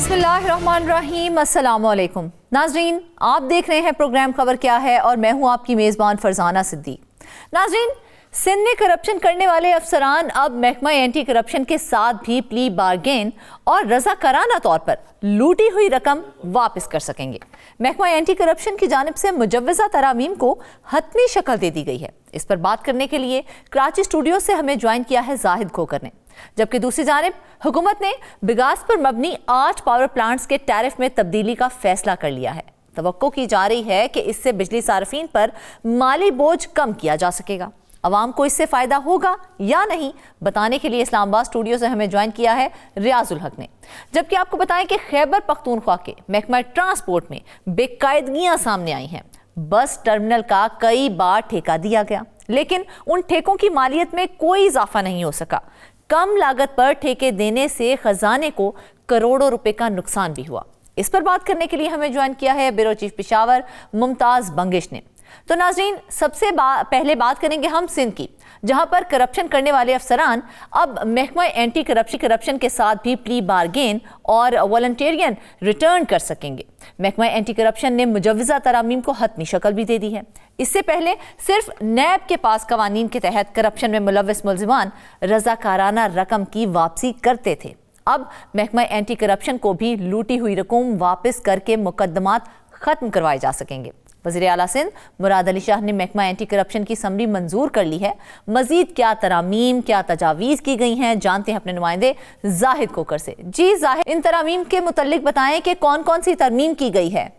बिस्मिल्लाहिर्रहमानिर्रहीम, अस्सलामुअलैकुम नाजरीन, आप देख रहे हैं प्रोग्राम खबर क्या है और मैं हूं आपकी मेज़बान फरजाना सिद्दीक। नाजरीन, सिंध में करप्शन करने वाले अफसरान अब महकमा एंटी करप्शन के साथ भी प्ली बारगेन और रज़ाकाराना तौर पर लूटी हुई रकम वापस कर सकेंगे। महकमा एंटी करप्शन की जानिब से मुजव्वज़ा तरामीम को हतमी शक्ल दे दी गई है। इस पर बात करने के लिए कराची स्टूडियो से हमें ज्वाइन किया है जाहिद खोकर ने, जबकि दूसरी जानिब हुकूमत ने बिगास पर मबनी 8 पावर प्लांट्स के टैरिफ में तब्दीली का फैसला कर लिया है। तवक्को की जा रही है कि इससे बिजली सार्फिन पर माली बोझ कम किया जा सकेगा। अवाम को इससे फायदा होगा या नहीं, बताने के लिए इस्लामाबाद स्टूडियो से हमें ज्वाइन किया है रियाजुल हक ने। जबकि आपको बताएं कि खैबर पख्तूनख्वा के महकमा ट्रांसपोर्ट में बेकायदगियां सामने आई हैं। बस टर्मिनल का कई बार ठेका दिया गया, लेकिन उन ठेकों की मालियत में कोई इजाफा नहीं हो सका। कम लागत पर ठेके देने से खजाने को करोड़ों रुपए का नुकसान भी हुआ। इस पर बात करने के लिए हमें ज्वाइन किया है ब्यूरो चीफ पेशावर मुमताज बंगिश ने। तो नाजरीन, सबसे पहले बात करेंगे हम सिंध की, जहां पर करप्शन करने वाले अफसरान अब महकमा एंटी करप्शन के साथ भी प्ली बारगेन और वॉलंटियरियन रिटर्न कर सकेंगे। महकमा एंटी करप्शन ने मुजव्वज़ा तरामीम को हतमी शक्ल भी दे दी है। इससे पहले सिर्फ नैब के पास कवानीन के तहत करप्शन में मुलव्वस मुल्ज़िमान रज़ाकाराना रकम की वापसी करते थे। अब महकमा एंटी करप्शन को भी लूटी हुई रकम वापस करके मुकदमात खत्म करवाए जा सकेंगे। वज़ीर आला सिंध मुराद अली शाह ने महकमा एंटी करप्शन की समरी मंजूर कर ली है। मजीद क्या तरामीम, क्या तजावीज़ की गई हैं, जानते हैं अपने नुमाइंदे जाहिद खोकर से। जी जाहिद, इन तरामीम के मुतल्लिक बताएं कि कौन कौन सी तरमीम की गई है।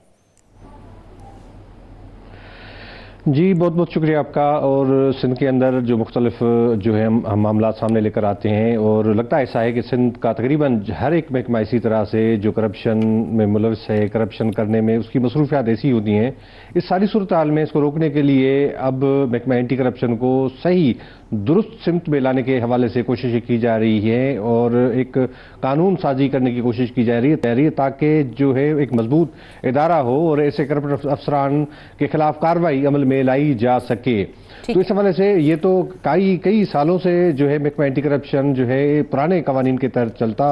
जी बहुत बहुत शुक्रिया आपका। और सिंध के अंदर जो मुख्तलिफ जो है हम मामला सामने लेकर आते हैं, और लगता है ऐसा है कि सिंध का तकरीबन हर एक महकमा इसी तरह से जो करप्शन में मुलव्वस है, करप्शन करने में उसकी मसरूफियात ऐसी होती हैं। इस सारी सूरत हाल में इसको रोकने के लिए अब महकमा एंटी करप्शन को सही दुरुस्त सिमत में लाने के हवाले से कोशिशें की जा रही है और एक कानून साजी करने की कोशिश की जा रही है, ताकि जो है एक मजबूत इदारा हो और ऐसे करप्ट अफसरान के खिलाफ कार्रवाई अमल में लाई जा सके। तो इस हवाले से ये तो कई सालों से जो है महकमा एंटी करप्शन जो है पुराने कवानीन के तहत चलता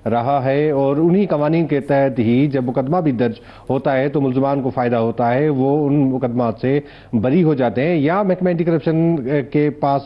रहा है, और उन्हीं कवानीन के तहत ही जब मुकदमा भी दर्ज होता है तो मुल्ज़िमान को फ़ायदा होता है, वो उन मुकदमात से बरी हो जाते हैं। या महकमा एंटी करप्शन के पास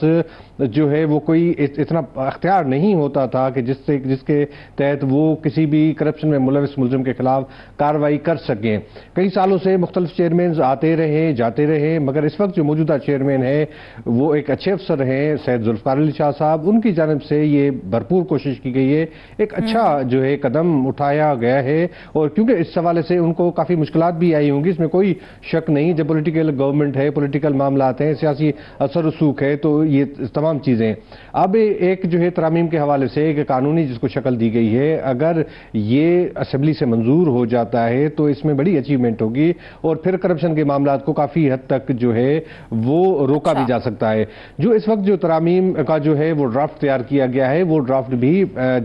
जो है वो कोई इतना अख्तियार नहीं होता था कि जिसके तहत वो किसी भी करप्शन में मुलव्वस मुल्ज़िम के खिलाफ कार्रवाई कर सकें। कई सालों से मुख्तलिफ चेयरमैन आते रहे जाते रहे, मगर इस वक्त जो मौजूदा चेयरमैन है वो एक अच्छे अफसर हैं, सैयद जुल्फ़िकार अली शाह साहब। उनकी जानिब से ये भरपूर कोशिश की गई है, एक अच्छा जो है कदम उठाया गया है। और क्योंकि इस हवाले से उनको काफ़ी मुश्किलात भी आई होंगी, इसमें कोई शक नहीं। जब पॉलिटिकल गवर्नमेंट है, पॉलिटिकल मामलात हैं, सियासी असर रसूख है, तो ये तमाम चीज़ें अब एक जो है तरामीम के हवाले से एक कानूनी जिसको शक्ल दी गई है, अगर ये असम्बली से मंजूर हो जाता है तो इसमें बड़ी अचीवमेंट होगी और फिर करप्शन के मामलात को काफ़ी हद तक जो है वो रोका भी जा सकता है। जो इस वक्त जो तरामीम का जो है वो ड्राफ्ट तैयार किया गया है, वो ड्राफ्ट भी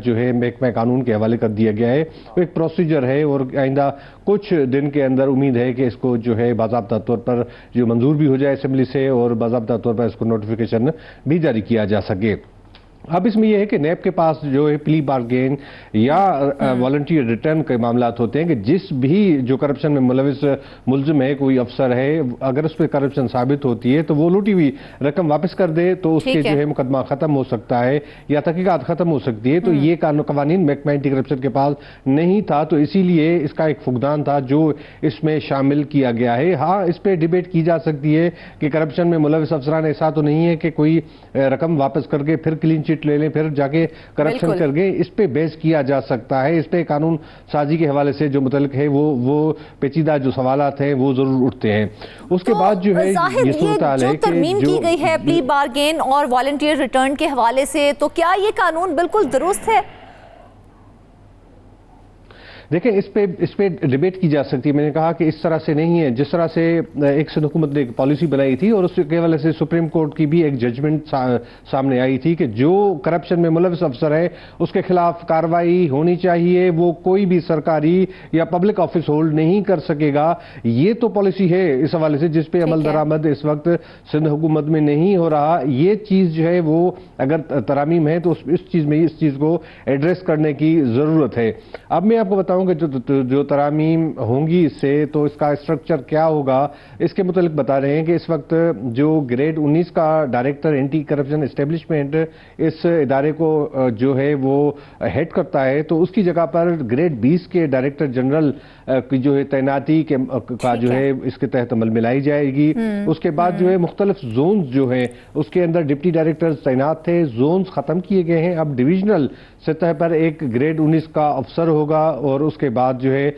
जो है महकमा कानून के हवाले कर दिया गया है। वो एक प्रोसीजर है और आइंदा कुछ दिन के अंदर उम्मीद है कि इसको जो है बाज़ाब्ता तौर पर जो मंजूर भी हो जाए असेंबली से और बाज़ाब्ता तौर पर इसको नोटिफिकेशन भी जारी किया जा सके। अब इसमें यह है कि नैब के पास जो है प्ली बारगेन या वॉलंटियर रिटर्न के मामलात होते हैं कि जिस भी जो करप्शन में मुलव्वस मुल्ज़िम है, कोई अफसर है, अगर उस पर करप्शन साबित होती है तो वो लूटी हुई रकम वापस कर दे तो उसके जो है मुकदमा खत्म हो सकता है या तहकीकात खत्म हो सकती है। तो ये कवानीन महकमा एंटी करप्शन के पास नहीं था, तो इसीलिए इसका एक फुकदान था जो इसमें शामिल किया गया है। हाँ, इस पर डिबेट की जा सकती है कि करप्शन में मुलव्वस अफसरान ऐसा तो नहीं है कि कोई रकम वापस करके फिर क्लीन चिट ले लें, फिर जाके करप्शन कर गए। इस पे बेस किया जा सकता है। इस पे कानून साजी के हवाले से जो मुतल्लिक है वो पेचीदा जो सवालात हैं वो जरूर उठते हैं। उसके बाद जो है ये सूरत हाल है कि तरमीम की गई है प्ली बारगेन और वॉलंटियर रिटर्न के हवाले से, तो क्या ये कानून बिल्कुल दुरुस्त है? देखें, इस पे डिबेट की जा सकती है। मैंने कहा कि इस तरह से नहीं है जिस तरह से एक सिंध हुकूमत ने एक पॉलिसी बनाई थी और उसके हवाले से सुप्रीम कोर्ट की भी एक जजमेंट सामने आई थी कि जो करप्शन में मुलव्वस अफसर है उसके खिलाफ कार्रवाई होनी चाहिए, वो कोई भी सरकारी या पब्लिक ऑफिस होल्ड नहीं कर सकेगा। ये तो पॉलिसी है इस हवाले से जिस पे अमल दरामद इस वक्त सिंध हुकूमत में नहीं हो रहा। ये चीज़ जो है वो अगर तरामीम है तो इस चीज़ को एड्रेस करने की ज़रूरत है। अब मैं आपको बताऊँ हूँ कि जो तरामीम होंगी इससे, तो इसका स्ट्रक्चर क्या होगा इसके मुतालिक बता रहे हैं कि इस वक्त जो ग्रेड 19 का डायरेक्टर एंटी करप्शन एस्टेब्लिशमेंट इस इदारे को जो है वो हेड करता है, तो उसकी जगह पर ग्रेड 20 के डायरेक्टर जनरल की जो है तैनाती का जो है इसके तहत अमल में लाई जाएगी। उसके बाद जो है मुख्तलिफ जोन जो है उसके अंदर डिप्टी डायरेक्टर्स तैनात थे, जोन्स खत्म किए गए हैं। अब डिविजनल सतह पर एक ग्रेड 19 का अफसर होगा और उसके बाद जो है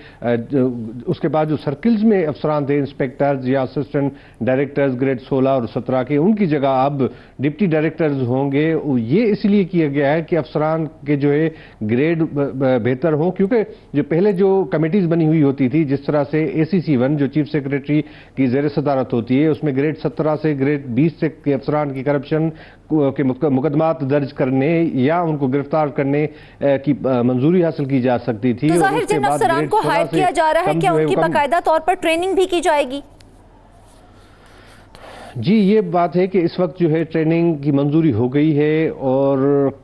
उसके बाद जो सर्किल्स में अफसरान थे, इंस्पेक्टर्स या असिस्टेंट डायरेक्टर्स ग्रेड 16 और 17 के, उनकी जगह अब डिप्टी डायरेक्टर्स होंगे। ये इसलिए किया गया है कि अफसरान के जो है ग्रेड बेहतर हो, क्योंकि जो पहले जो कमेटीज बनी हुई होती थी, जिस तरह से ACC 1 जो चीफ सेक्रेटरी की जेर सदारत होती है, उसमें ग्रेड 17 से ग्रेड 20 तक के अफसरान की करप्शन के मुकदमात दर्ज करने या उनको गिरफ्तार करने की मंजूरी हासिल की जा सकती थी। तो जाहिर जिन अफसरान को हायर किया जा रहा है, क्या उनकी बाकायदा तौर पर ट्रेनिंग भी की जाएगी? जी, ये बात है कि इस वक्त जो है ट्रेनिंग की मंजूरी हो गई है और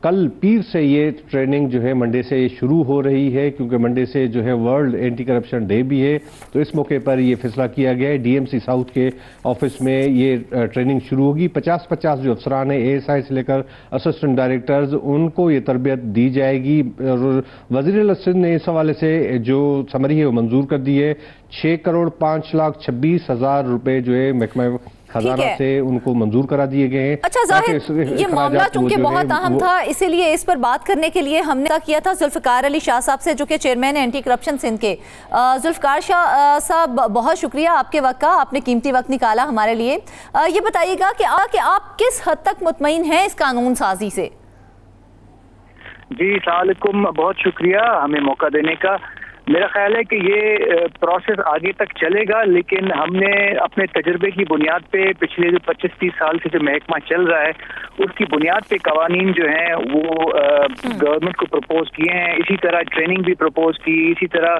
कल पीर से ये ट्रेनिंग जो है मंडे से शुरू हो रही है, क्योंकि मंडे से जो है वर्ल्ड एंटी करप्शन डे भी है। तो इस मौके पर ये फैसला किया गया है, DMC साउथ के ऑफिस में ये ट्रेनिंग शुरू होगी। 50-50 जो अफसरान है ASI से लेकर असिस्टेंट डायरेक्टर्स, उनको ये तरबियत दी जाएगी। और वज़ीर सिंध ने इस हवाले से जो समरी है वो मंजूर कर दी है। 6,05,26,000 रुपए जो है महकमा खजाना से उनको मंजूर करा दिए गए हैं। अच्छा जाहिर, ये मामला चूंकि बहुत अहम था, इसीलिए इस पर बात करने के लिए हमने किया था जुल्फकार अली शाह साहब से, जो कि चेयरमैन एंटी करप्शन सिंध के। जुल्फकार शाह साहब, बहुत शुक्रिया आपके वक्त का, आपने कीमती वक्त निकाला हमारे लिए। ये बताइएगा कि आप किस हद तक मुतमईन हैं इस कानून साजी से? जी अस्सलाम वालेकुम, बहुत शुक्रिया हमें मौका देने का। मेरा ख्याल है कि ये प्रोसेस आगे तक चलेगा, लेकिन हमने अपने तजुर्बे की बुनियाद पे पिछले जो 25-30 साल से जो महकमा चल रहा है उसकी बुनियाद पे कवानीन जो हैं वो गवर्नमेंट को प्रपोज किए हैं। इसी तरह ट्रेनिंग भी प्रपोज की, इसी तरह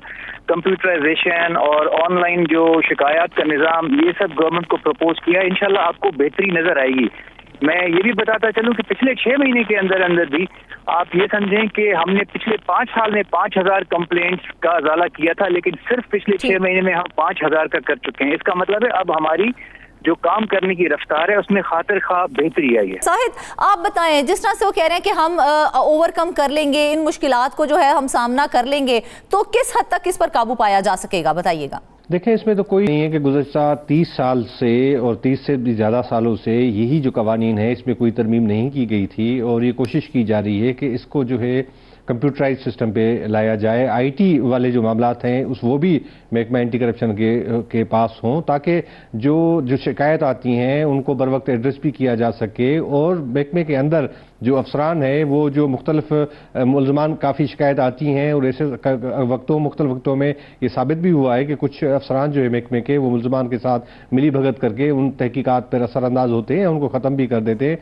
कंप्यूटराइजेशन और ऑनलाइन जो शिकायत का निज़ाम, ये सब गवर्नमेंट को प्रपोज किया। इंशाल्लाह आपको बेहतरी नजर आएगी। मैं ये भी बताता चलूं कि पिछले 6 महीने के अंदर अंदर भी आप ये समझें कि हमने पिछले 5 साल में 5000 कंप्लेंट्स का अजाला किया था, लेकिन सिर्फ पिछले 6 महीने में हम 5000 का कर चुके हैं। इसका मतलब है अब हमारी जो काम करने की रफ्तार है उसमें खातिर खा बेहतरी आई है। शाहिद, आप बताएं, जिस तरह से वो कह रहे हैं कि हम ओवरकम कर लेंगे, इन मुश्किलात को जो है हम सामना कर लेंगे, तो किस हद तक इस पर काबू पाया जा सकेगा, बताइएगा। देखें, इसमें तो कोई नहीं है कि गुज़श्ता 30 साल से और 30 से भी ज़्यादा सालों से यही जो कवानीन है इसमें कोई तरमीम नहीं की गई थी, और ये कोशिश की जा रही है कि इसको जो है कंप्यूटराइज सिस्टम पे लाया जाए। IT वाले जो मामलात हैं वो भी महकमा एंटी करप्शन के पास हों, ताकि जो शिकायत आती हैं उनको बर वक्त एड्रेस भी किया जा सके। और महकमे के अंदर जो अफसरान है वो जो मुख्तलिफ मुलजमान काफ़ी शिकायत आती हैं, और ऐसे मुख्तलिफ वक्तों में ये साबित भी हुआ है कि कुछ अफसरान जो है महकमे के, वो मुलजमान के साथ मिली भगत करके उन तहकीकात पर असरअंदाज होते हैं, उनको ख़त्म भी कर देते हैं।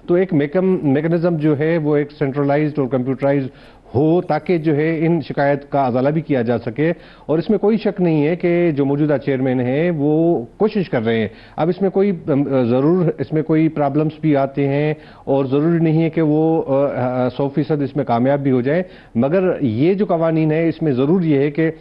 तो एक मेकनिज़म जो है वो एक सेंट्रलाइज्ड और कंप्यूटराइज्ड हो, ताकि जो है इन शिकायत का अजाला भी किया जा सके। और इसमें कोई शक नहीं है कि जो मौजूदा चेयरमैन है वो कोशिश कर रहे हैं। अब इसमें कोई ज़रूर इसमें कोई प्रॉब्लम्स भी आते हैं, और ज़रूरी नहीं है कि वो 100% इसमें कामयाब भी हो जाए, मगर ये जो कवानीन है इसमें ज़रूर ये है कि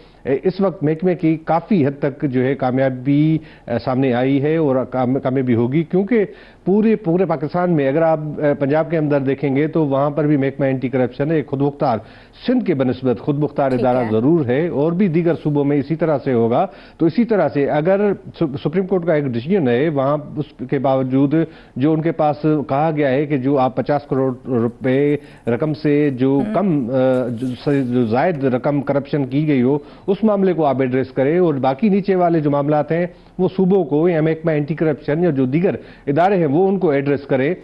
इस वक्त महकमे की काफ़ी हद तक जो है कामयाबी सामने आई है और कामयाबी होगी, क्योंकि पूरे पाकिस्तान में अगर आप पंजाब के अंदर देखेंगे तो वहाँ पर भी महकमा एंटी करप्शन है, खुद मुख्तार सिंध के बनस्बत खुद मुख्तार इदारा ज़रूर है, और भी दीगर सूबों में इसी तरह से होगा। तो इसी तरह से अगर सुप्रीम कोर्ट का एक डिसीजन है, वहाँ उसके बावजूद जो उनके पास कहा गया है कि जो आप 50 करोड़ रुपए रकम से जो कम जो जायद रकम करप्शन की गई हो, उस मामले को आप एड्रेस करें, और बाकी नीचे वाले जो मामलात हैं वो सूबों को या महकमा एंटी करप्शन या जो दीगर इदारे हैं वो उनको एड्रेस करें।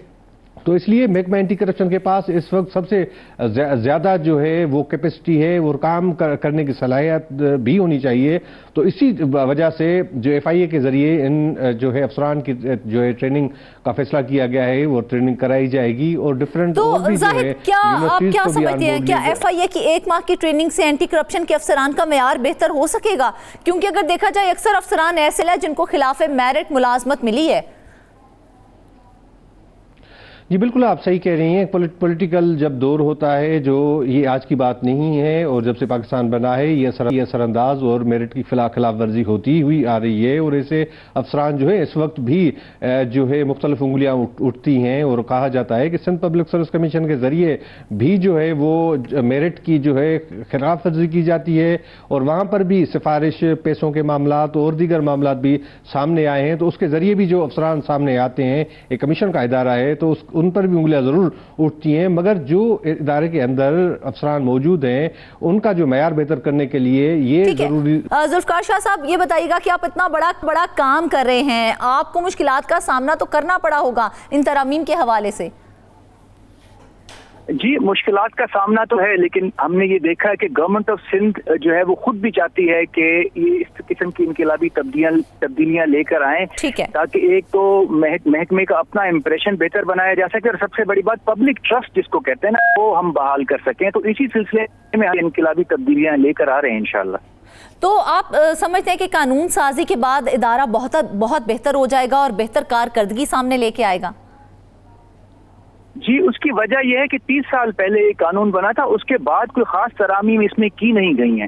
तो इसलिए महकमा एंटी करप्शन के पास इस वक्त सबसे ज़्यादा जो है वो कैपेसिटी है और काम करने की सलाहियत भी होनी चाहिए। तो इसी वजह से जो FIA के ज़रिए इन जो है अफसरान की जो है ट्रेनिंग का फैसला किया गया है, वो ट्रेनिंग कराई जाएगी। और डिफरेंट तो जाहिद, क्या आप क्या समझते हैं, क्या FIA की 1 माह की ट्रेनिंग से एंटी करप्शन के अफसरान का मेयार बेहतर हो सकेगा? क्योंकि अगर देखा जाए अक्सर अफसरान ऐसे हैं जिनको खिलाफ मेरिट मुलाजमत मिली है। जी बिल्कुल, आप सही कह रही हैं। पॉलिटिकल जब दौर होता है, जो ये आज की बात नहीं है, और जब से पाकिस्तान बना है ये असरअंदाज और मेरिट की खिलाफ वर्जी होती हुई आ रही है, और ऐसे अफसरान जो है इस वक्त भी जो है मुख्तलिफ उंगलियां उठती हैं, और कहा जाता है कि सिंध पब्लिक सर्विस कमीशन के जरिए भी जो है वो मेरिट की जो है खिलाफ वर्जी की जाती है, और वहां पर भी सिफारिश, पैसों के मामलात और दीगर मामलात भी सामने आए हैं। तो उसके जरिए भी जो अफसरान सामने आते हैं, एक कमीशन का इदारा है, तो उन पर भी उंगलियां जरूर उठती हैं, मगर जो इदारे के अंदर अफसरान मौजूद हैं उनका जो मयार बेहतर करने के लिए ये जरूरी। जुल्फकार शाह साहब, ये बताइएगा कि आप इतना बड़ा काम कर रहे हैं, आपको मुश्किलात का सामना तो करना पड़ा होगा इन तरामीम के हवाले से। जी, मुश्किलात का सामना तो है, लेकिन हमने ये देखा है कि गवर्नमेंट ऑफ सिंध जो है वो खुद भी चाहती है कि ये इस किस्म की इनकलाबी तब्दीलियां लेकर आए, ताकि एक तो महकमे का अपना इंप्रेशन बेहतर बनाया जा सके, और सबसे बड़ी बात पब्लिक ट्रस्ट जिसको कहते हैं ना, वो हम बहाल कर सकें। तो इसी सिलसिले में इनकलाबी तब्दीलियां लेकर आ रहे हैं इंशाल्लाह। तो आप समझते हैं कि कानून साजी के बाद इदारा बहुत बेहतर हो जाएगा और बेहतर कारकर्दगी सामने लेके आएगा? जी, उसकी वजह यह है कि 30 साल पहले एक कानून बना था, उसके बाद कोई खास तरामीम इसमें की नहीं गई हैं।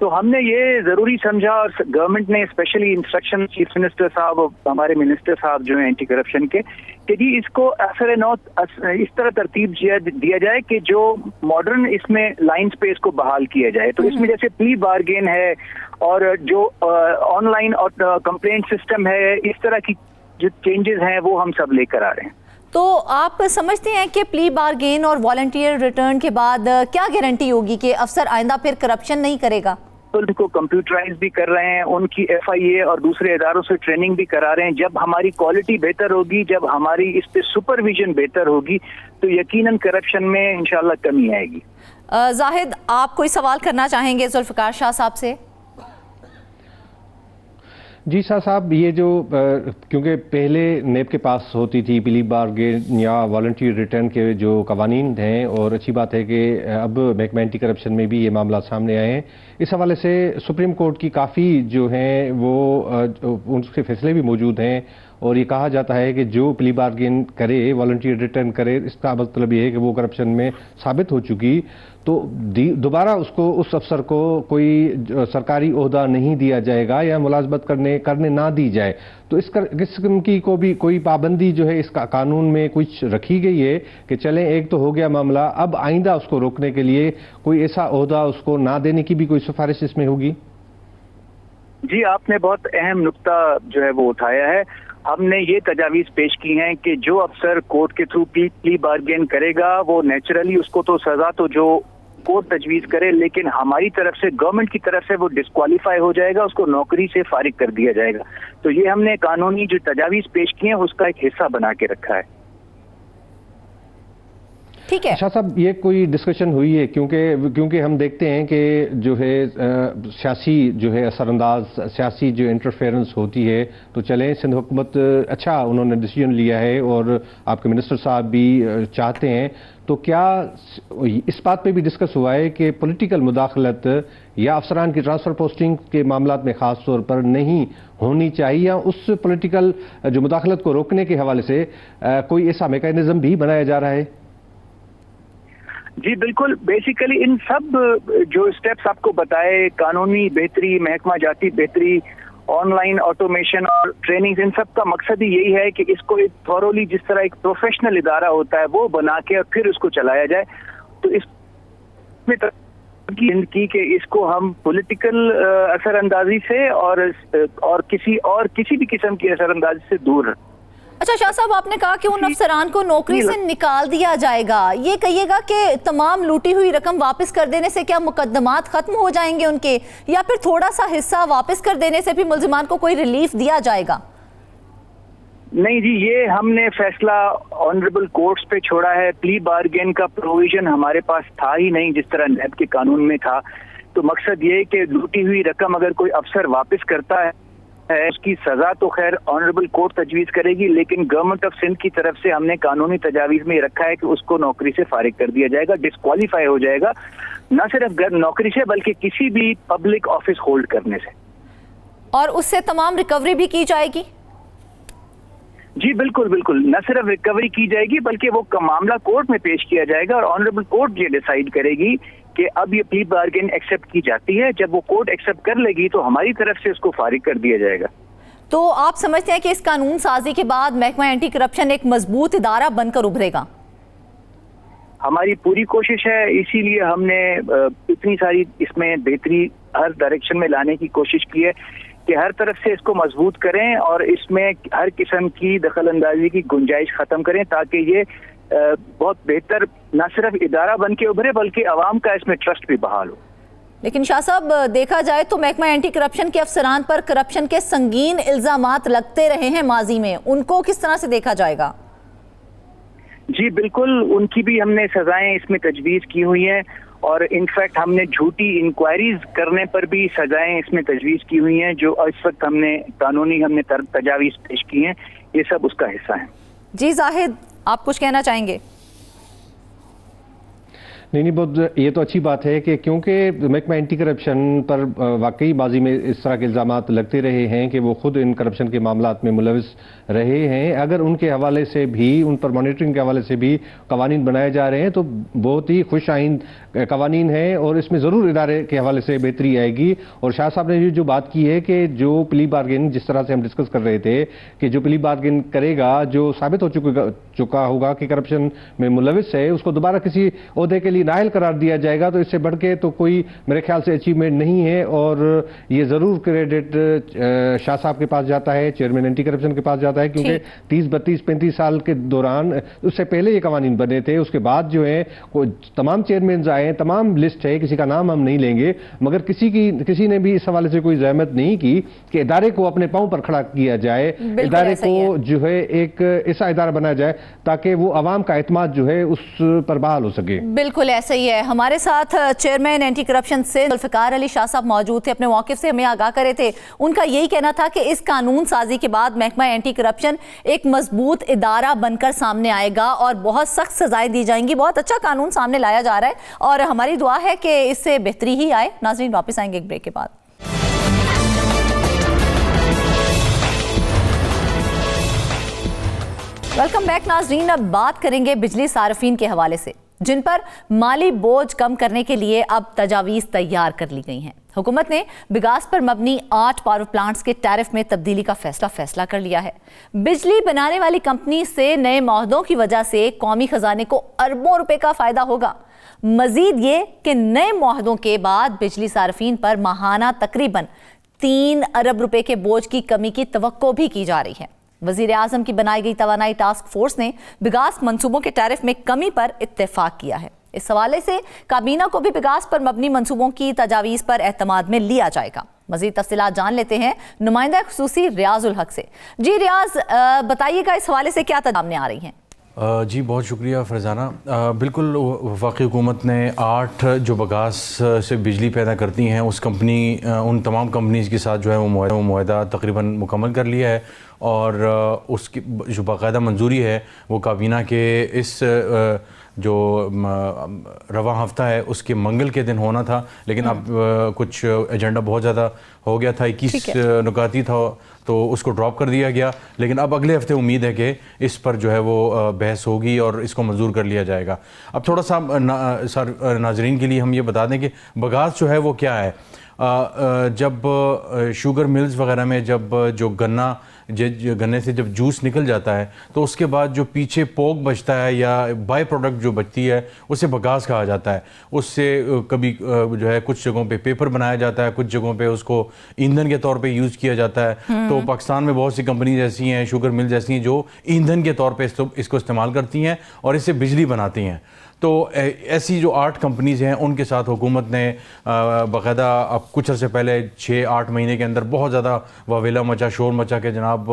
तो हमने ये जरूरी समझा, और गवर्नमेंट ने स्पेशली इंस्ट्रक्शन चीफ मिनिस्टर साहब और हमारे मिनिस्टर साहब जो हैं एंटी करप्शन के, कि जी इसको असर नौत इस तरह तरतीब दिया जाए कि जो मॉडर्न इसमें लाइन स्पेस को बहाल किया जाए। तो इसमें जैसे प्ली बार्गेन है, और जो ऑनलाइन और कंप्लेंट सिस्टम है, इस तरह की जो चेंजेस हैं वो हम सब लेकर आ रहे हैं। तो आप समझते हैं कि प्ली बार्गेन और वॉलंटियर रिटर्न के बाद क्या गारंटी होगी कि अफसर आइंदा फिर करप्शन नहीं करेगा? तो उनको कंप्यूटराइज भी कर रहे हैं, उनकी FIA और दूसरे इदारों से ट्रेनिंग भी करा रहे हैं। जब हमारी क्वालिटी बेहतर होगी, जब हमारी इस पे सुपरविजन बेहतर होगी, तो यकीनन करप्शन में इंशाल्लाह कमी आएगी। जाहिद, आप कोई सवाल करना चाहेंगे जुल्फकार शाह साहब से? जी शाह साहब, ये जो क्योंकि पहले नेब के पास होती थी प्ली बार्गेन या वॉलंटियर रिटर्न के जो कवानीन हैं, और अच्छी बात है कि अब महकमा एंटी करप्शन में भी ये मामला सामने आए हैं। इस हवाले से सुप्रीम कोर्ट की काफ़ी जो हैं वो उनके फैसले भी मौजूद हैं, और ये कहा जाता है कि जो प्ली बार्गेन करे, वॉलंटियर रिटर्न करे, इसका मतलब ये है कि वो करप्शन में साबित हो चुकी, तो दोबारा उसको, उस अफसर को कोई सरकारी ओहदा नहीं दिया जाएगा या मुलाजमत करने ना दी जाए। तो इस किस्म की को भी कोई पाबंदी जो है इसका कानून में कुछ रखी गई है कि चलें, एक तो हो गया मामला, अब आइंदा उसको रोकने के लिए कोई ऐसा ओहदा उसको ना देने की भी कोई सिफारिश इसमें होगी? जी, आपने बहुत अहम नुक्ता जो है वो उठाया है। हमने ये तजावीज़ पेश की हैं कि जो अफसर कोर्ट के थ्रू प्ली बार्गेन करेगा, वो नेचुरली उसको तो सजा तो जो कोर्ट तजवीज़ करे, लेकिन हमारी तरफ से, गवर्नमेंट की तरफ से वो डिस्क्वालीफाई हो जाएगा, उसको नौकरी से फारिग कर दिया जाएगा। तो ये हमने कानूनी जो तजावीज़ पेश की हैं उसका एक हिस्सा बना के रखा है। ठीक है शाह साहब, ये कोई डिस्कशन हुई है? क्योंकि हम देखते हैं कि जो है सियासी जो है असरअंदाज, सियासी जो इंटरफेरेंस होती है, तो चलें सिंध हुकूमत अच्छा उन्होंने डिसीजन लिया है और आपके मिनिस्टर साहब भी चाहते हैं, तो क्या इस बात पे भी डिस्कस हुआ है कि पॉलिटिकल मुदाखलत या अफसरान की ट्रांसफ़र पोस्टिंग के मामलात में ख़ास तौर पर नहीं होनी चाहिए, या उस पॉलिटिकल जो मुदाखलत को रोकने के हवाले से कोई ऐसा मैकेनिज्म भी बनाया जा रहा है? जी बिल्कुल, बेसिकली इन सब जो स्टेप्स आपको बताए, कानूनी बेहतरी, महकमा जाती बेहतरी, ऑनलाइन ऑटोमेशन और ट्रेनिंग, इन सब का मकसद ही यही है कि इसको एक थॉरोली, जिस तरह एक प्रोफेशनल इदारा होता है वो बना के और फिर उसको चलाया जाए। तो इसमें की कि इसको हम पॉलिटिकल असरअंदाजी से और किसी भी किस्म की असरअंदाजी से दूर। अच्छा शाह साहब, आपने कहा कि उन अफसरान को नौकरी से निकाल दिया जाएगा, ये कहिएगा कि तमाम लूटी हुई रकम वापस कर देने से क्या मुकदमात खत्म हो जाएंगे उनके, या फिर थोड़ा सा हिस्सा वापस कर देने से भी मुल्जिमान को कोई रिलीफ दिया जाएगा? नहीं जी, ये हमने फैसला ऑनरेबल कोर्ट्स पे छोड़ा है। प्ली बार्गेन का प्रोविजन हमारे पास था ही नहीं जिस तरह नैब के कानून में था। तो मकसद ये है कि लूटी हुई रकम अगर कोई अफसर वापस करता है उसकी सजा तो खैर ऑनरेबल कोर्ट तजवीज़ करेगी, लेकिन गवर्नमेंट ऑफ सिंध की तरफ से हमने कानूनी तजावीज़ में रखा है कि उसको नौकरी से फारिग कर दिया जाएगा, डिस्क्वालीफाई हो जाएगा, न सिर्फ नौकरी से बल्कि किसी भी पब्लिक ऑफिस होल्ड करने से। और उससे तमाम रिकवरी भी की जाएगी? जी बिल्कुल बिल्कुल, न सिर्फ रिकवरी की जाएगी बल्कि वो मामला कोर्ट में पेश किया जाएगा और ऑनरेबल कोर्ट ये डिसाइड करेगी कि अब ये प्ली बार्गेन एक्सेप्ट की जाती है। जब वो कोर्ट एक्सेप्ट कर लेगी तो हमारी तरफ से उसको फारिग कर दिया जाएगा। तो आप समझते हैं कि इस कानून साजी के बाद महकमा एंटी करप्शन एक मजबूत इदारा बनकर उभरेगा? हमारी पूरी कोशिश है, इसीलिए हमने इतनी सारी इसमें बेहतरी हर डायरेक्शन में लाने की कोशिश की है कि हर तरफ से इसको मजबूत करें और इसमें हर किस्म की दखल अंदाजी की गुंजाइश खत्म करें ताकि ये बहुत बेहतर न सिर्फ इदारा बन के उभरे बल्कि अवाम का इसमें ट्रस्ट भी बहाल हो। लेकिन शाह साहब, देखा जाए तो महकमा एंटी करप्शन के अफसरान पर करप्शन के संगीन इल्जामात लगते रहे हैं माजी में, उनको किस तरह से देखा जाएगा? जी बिल्कुल, उनकी भी हमने सजाएं इसमें तजवीज़ की हुई हैं और इनफैक्ट हमने झूठी इंक्वायरीज करने पर भी सजाएं इसमें तजवीज़ की हुई हैं जो इस वक्त हमने कानूनी तजावीज़ पेश की हैं, ये सब उसका हिस्सा है। जी जाहिद, आप कुछ कहना चाहेंगे? नहीं, बहुत ये तो अच्छी बात है कि क्योंकि महकमा एंटी करप्शन पर वाकई बाजी में इस तरह के इल्ज़ामात लगते रहे हैं कि वो खुद इन करप्शन के मामलात में मुलविस रहे हैं। अगर उनके हवाले से भी, उन पर मॉनिटरिंग के हवाले से भी कवानीन बनाए जा रहे हैं तो बहुत ही खुश आइंद कवानीन है और इसमें ज़रूर इदारे के हवाले से बेहतरी आएगी। और शाह साहब ने जो बात की है कि जो प्ली बार्गेन, जिस तरह से हम डिस्कस कर रहे थे कि जो प्ली बार्गेन करेगा, जो साबित हो चुका होगा कि करप्शन में मुलविस है, उसको दोबारा किसी ओहदे के लिए नाअहल करार दिया जाएगा, तो इससे बढ़ के तो कोई मेरे ख्याल से अचीवमेंट नहीं है। और ये जरूर क्रेडिट शाह साहब के पास जाता है, चेयरमैन एंटी करप्शन के पास जाता है, क्योंकि 30, 32, 35 साल के दौरान, उससे पहले ये कवानीन बने थे, उसके बाद जो है तमाम चेयरमैन आए, तमाम लिस्ट है, किसी का नाम हम नहीं लेंगे, मगर किसी ने भी इस हवाले से कोई जहमत नहीं की कि इदारे को अपने पांव पर खड़ा किया जाए, इदारे को जो है एक ऐसा इदारा बनाया जाए ताकि वो अवाम का एतमाद जो है उस पर बहाल हो सके। बिल्कुल ऐसा ही है। हमारे साथ चेयरमैन एंटी करप्शन से जुल्फिकार अली शाह साहब मौजूद थे, अपने मौक़िफ़ से हमें आगाह करे थे। उनका यही कहना था कि इस कानून साजी के बाद महकमा एंटी करप्शन एक मजबूत इदारा बनकर सामने आएगा और बहुत सख्त सजाएं दी जाएंगी। बहुत अच्छा कानून सामने लाया जा रहा है और हमारी दुआ है कि इससे बेहतरी ही आए। नाज़रीन, वापस आएंगे एक ब्रेक के बाद। वेलकम बैक नाज़रीन। अब बात करेंगे बिजली सार्फिन के हवाले से, जिन पर माली बोझ कम करने के लिए अब तजावीज़ तैयार कर ली गई हैं। हुकूमत ने बिगास पर मबनी 8 पावर प्लांट्स के टैरिफ में तब्दीली का फैसला कर लिया है। बिजली बनाने वाली कंपनी से नए मुआहदों की वजह से कौमी खजाने को अरबों रुपए का फायदा होगा। मजीद ये कि नए मुआहदों के बाद बिजली सार्फिन पर माहाना तकरीबन 3 अरब रुपए के बोझ की कमी की तवक्को भी की जा रही है। वजीर आजम की बनाई गई तवानाई टास्क फोर्स ने बिगास मंसूबों के टैरिफ में कमी पर इत्तेफाक किया है। इस हवाले से काबीना को भी बिगास पर मबनी मंसूबों की तजावीज़ पर एतमाद में लिया जाएगा। मजीद तफसीलात जान लेते हैं नुमाइंदा खुसूसी रियाजुल हक से। जी रियाज, बताइएगा इस हवाले से क्या सामने आ रही हैं? जी बहुत शुक्रिया फरजाना। बिल्कुल, वफ़ाक़ी हुकूमत ने 8 जो बगास से बिजली पैदा करती हैं उन तमाम कंपनीज़ के साथ जो है वो मुआहदा तकरीबन मुकम्मल कर लिया है और उसकी जो बाकायदा मंजूरी है वो काबीना के इस जो रवा हफ्ता है उसके मंगल के दिन होना था, लेकिन अब कुछ एजेंडा बहुत ज़्यादा हो गया था, 21 नुकाती था तो उसको ड्रॉप कर दिया गया। लेकिन अब अगले हफ्ते उम्मीद है कि इस पर जो है वो बहस होगी और इसको मंजूर कर लिया जाएगा। अब थोड़ा सा नाजरीन के लिए हम ये बता दें कि बगास जो है वो क्या है। जब शुगर मिल्स वगैरह में जब जो गन्ने से जब जूस निकल जाता है तो उसके बाद जो पीछे पोक बचता है या बाय प्रोडक्ट जो बचती है उसे बगास कहा जाता है। उससे कभी जो है कुछ जगहों पे पेपर बनाया जाता है, कुछ जगहों पे उसको ईंधन के तौर पे यूज़ किया जाता है। तो पाकिस्तान में बहुत सी कंपनीज ऐसी हैं, शुगर मिल्स ऐसी हैं जो ईंधन के तौर पे इसको इस्तेमाल करती हैं और इससे बिजली बनाती हैं। तो ऐसी जो 8 कंपनीज़ हैं उनके साथ हुकूमत ने बाकायदा अब कुछ अर्से पहले 6-8 महीने के अंदर बहुत ज़्यादा वावेला मचा, शोर मचा के जनाब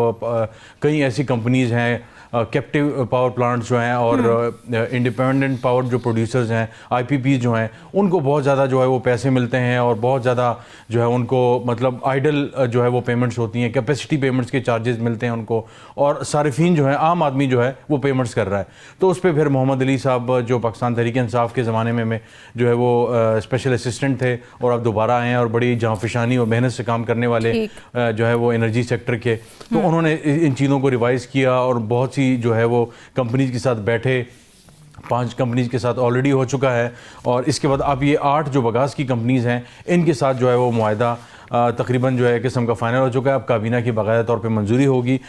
कई ऐसी कंपनीज़ हैं कैप्टिव पावर प्लांट्स जो हैं और इंडिपेंडेंट पावर जो प्रोड्यूसर्स हैं, आईपीपी जो हैं, उनको बहुत ज़्यादा जो है वो पैसे मिलते हैं और बहुत ज़्यादा जो है उनको मतलब आइडल जो है वो पेमेंट्स होती हैं, कैपेसिटी पेमेंट्स के चार्जेस मिलते हैं उनको, और सारिफीन जो है, आम आदमी जो है वो पेमेंट्स कर रहा है। तो उस पर फिर मोहम्मद अली साहब जो पाकिस्तान तहरीक इंसाफ के ज़माने में जो है वो स्पेशल असिस्टेंट थे और अब दोबारा आए हैं और बड़ी जांफिशानी और मेहनत से काम करने वाले जो है वो एनर्जी सेक्टर के, तो उन्होंने इन चीज़ों को रिवाइज़ किया और बहुत सी जो है वो कंपनीज के साथ बैठे, 5 कंपनीज के साथ ऑलरेडी हो चुका है और इसके बाद अब ये 8 जो बगास की कंपनीज हैं इनके साथ जो है वो मुआहदा तकरीबन जो है किस्म का फ़ाइनल हो चुका है। अब काबीना की बाकायदा तौर पे मंजूरी होगी।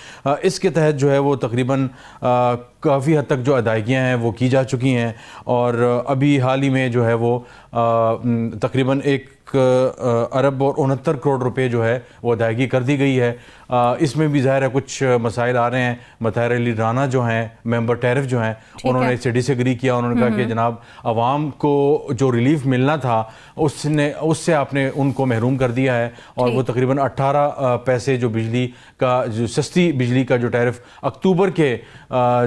इसके तहत जो है वो तकरीबन काफ़ी हद तक जो अदायगियाँ हैं वो की जा चुकी हैं और अभी हाल ही में जो है वो तकरीबन 1 अरब और 69 करोड़ रुपए जो है वो अदायगी कर दी गई है। इसमें भी ज़ाहिर है कुछ मसाइल आ रहे हैं। मतहर अली राना जो हैं मेंबर टैरिफ जो हैं, उन्होंने इससे डिसएग्री किया। उन्होंने कहा कि जनाब आवाम को जो रिलीफ मिलना था उससे आपने उनको महरूम कर दिया है और वो तकरीबन 18 पैसे जो बिजली का जो सस्ती बिजली का जो टैरिफ अक्टूबर के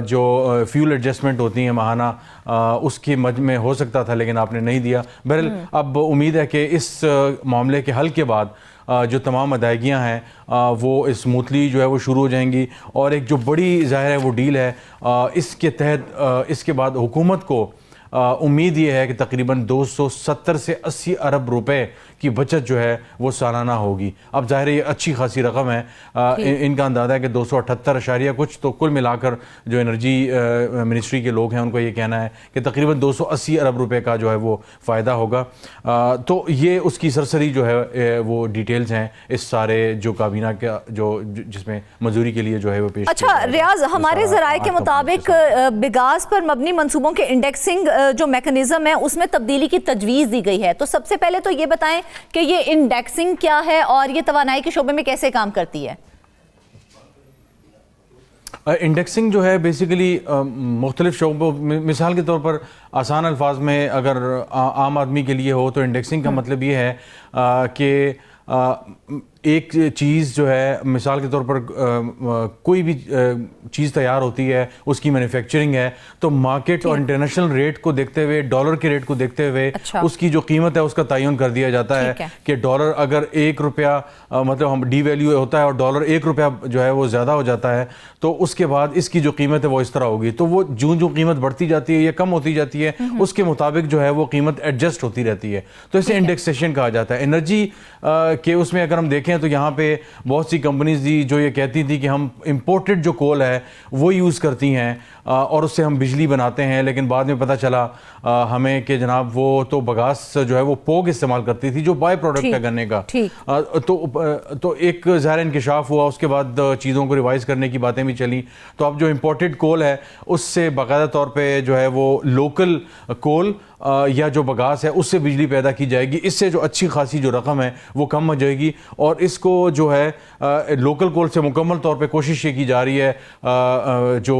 जो फ्यूल एडजस्टमेंट होती हैं माहाना उसके मद में हो सकता था, लेकिन आपने नहीं दिया। बहरहाल अब उम्मीद है कि इस मामले के हल के बाद जो तमाम अदायगियाँ हैं वो स्मूथली जो है वो शुरू हो जाएंगी और एक जो बड़ी ज़ाहिर है वो डील है इसके तहत इसके बाद हुकूमत को उम्मीद ये है कि तकरीबन 270 से 80 अरब रुपए की बचत जो है वो सालाना होगी। अब ज़ाहिर है ये अच्छी खासी रकम है। इनका अंदाज़ा है कि 278 कुछ, तो कुल मिलाकर जो एनर्जी मिनिस्ट्री के लोग हैं उनको ये कहना है कि तकरीबन 280 अरब रुपए का जो है वो फ़ायदा होगा। तो ये उसकी सरसरी जो है वो डिटेल्स हैं इस सारे जो काबीना का जो जिसमें मंजूरी के लिए जो है वो पेश। अच्छा रियाज, हमारे ज़राए के मुताबिक बिगास पर मबनी मंसूबों के इंडेक्सिंग जो मैकेनिज्म है उसमें तब्दीली की तजवीज़ दी गई है। तो सबसे पहले तो ये बताएं कि ये इंडेक्सिंग क्या है और ये तवानाई के शोबे में कैसे काम करती है? इंडेक्सिंग जो है बेसिकली मुख्तलिफ शोबों, मिसाल के तौर पर आसान अल्फाज में अगर आम आदमी के लिए हो तो इंडेक्सिंग का मतलब ये है कि एक चीज़ जो है मिसाल के तौर पर कोई भी चीज़ तैयार होती है, उसकी मैन्युफैक्चरिंग है, तो मार्केट और इंटरनेशनल रेट को देखते हुए, डॉलर के रेट को देखते हुए उसकी जो कीमत है उसका तयन कर दिया जाता है कि डॉलर अगर 1 रुपया मतलब हम डी वैल्यू होता है और डॉलर 1 रुपया जो है वो ज़्यादा हो जाता है तो उसके बाद इसकी जो कीमत है वो इस तरह होगी। तो वो जो कीमत बढ़ती जाती है या कम होती जाती है उसके मुताबिक जो है वो कीमत एडजस्ट होती रहती है। तो इसे इंडेक्सेशन कहा जाता है। एनर्जी के उसमें अगर हम देखें तो यहाँ पे बहुत सी कंपनीज थी जो ये कहती थी कि हम इंपोर्टेड जो कोल है वो यूज़ करती हैं और उससे हम बिजली बनाते हैं, लेकिन बाद में पता चला हमें कि जनाब वो तो बगास जो है वो पोग इस्तेमाल करती थी जो बाय प्रोडक्ट है गन्ने का। तो एक ज़ाहिर इंकशाफ हुआ, उसके बाद चीज़ों को रिवाइज करने की बातें भी चली। तो अब जो इंपोर्टेड कोल है उससे बाकायदा तौर पे जो है वो लोकल कोल या जो बगास है उससे बिजली पैदा की जाएगी। इससे जो अच्छी खासी जो रकम है वो कम हो जाएगी और इसको जो है लोकल कोल से मुकम्मल तौर पे कोशिश ये की जा रही है। जो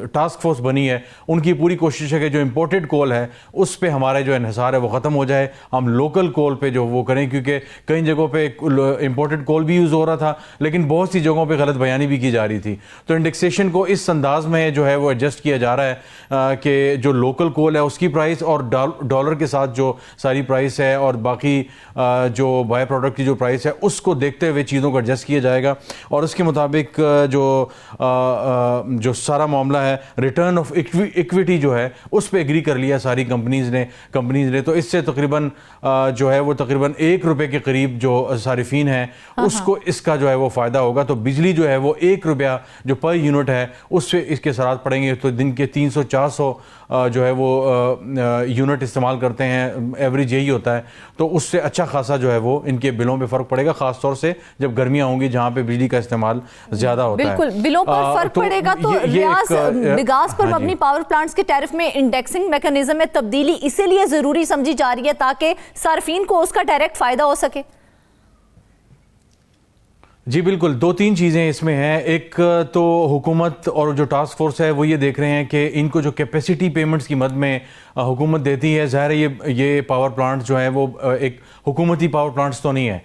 टास्क फोर्स बनी है उनकी पूरी कोशिश है कि जो इंपोर्टेड कोल है उस पे हमारे जो इन्हिसार है वो ख़त्म हो जाए, हम लोकल कोल पे जो वो करें, क्योंकि कई जगहों पे इंपोर्टेड कोल भी यूज़ हो रहा था लेकिन बहुत सी जगहों पे गलत बयानी भी की जा रही थी। तो इंडेक्सेशन को इस अंदाज में जो है वो एडजस्ट किया जा रहा है कि जो लोकल कोल है उसकी प्राइस और डॉलर के साथ जो सारी प्राइस है और बाकी जो बाय प्रोडक्ट की जो प्राइस है उसको देखते हुए चीज़ों को एडजस्ट किया जाएगा और उसके मुताबिक जो सारा मामला है रिटर्न ऑफ इक्विटी जो है उस पर एग्री कर लिया सारी कंपनीज ने। तो इससे तकरीबन जो है वो तकरीबन 1 रुपये के करीब जो सारिफीन है उसको इसका जो है वो फ़ायदा होगा। तो बिजली जो है वो 1 रुपया जो पर यूनिट है उससे इसके असरात पड़ेंगे। तो दिन के 300-400 जो है वो यूनिट इस्तेमाल करते हैं, एवरेज यही होता है। तो उससे अच्छा खासा जो है वो इनके बिलों पे फ़र्क पड़ेगा, ख़ास तौर से जब गर्मियाँ होंगी जहाँ पे बिजली का इस्तेमाल ज़्यादा होता है। बिल्कुल बिलों पर फ़र्क पड़ेगा। तो रियाज, बिगास पर मबनी पावर प्लांट्स के टैरिफ में इंडेक्सिंग मैकेनिज्म में तब्दीली इसीलिए ज़रूरी समझी जा रही है ताकि सार्फिन को उसका डायरेक्ट फ़ायदा हो सके। जी बिल्कुल, 2-3 चीज़ें इसमें हैं। एक तो हुकूमत और जो टास्क फोर्स है वो ये देख रहे हैं कि इनको जो कैपेसिटी पेमेंट्स की मद में हुकूमत देती है, ज़ाहिर है ये पावर प्लांट्स जो हैं वो एक हुकूमती पावर प्लांट्स तो नहीं है,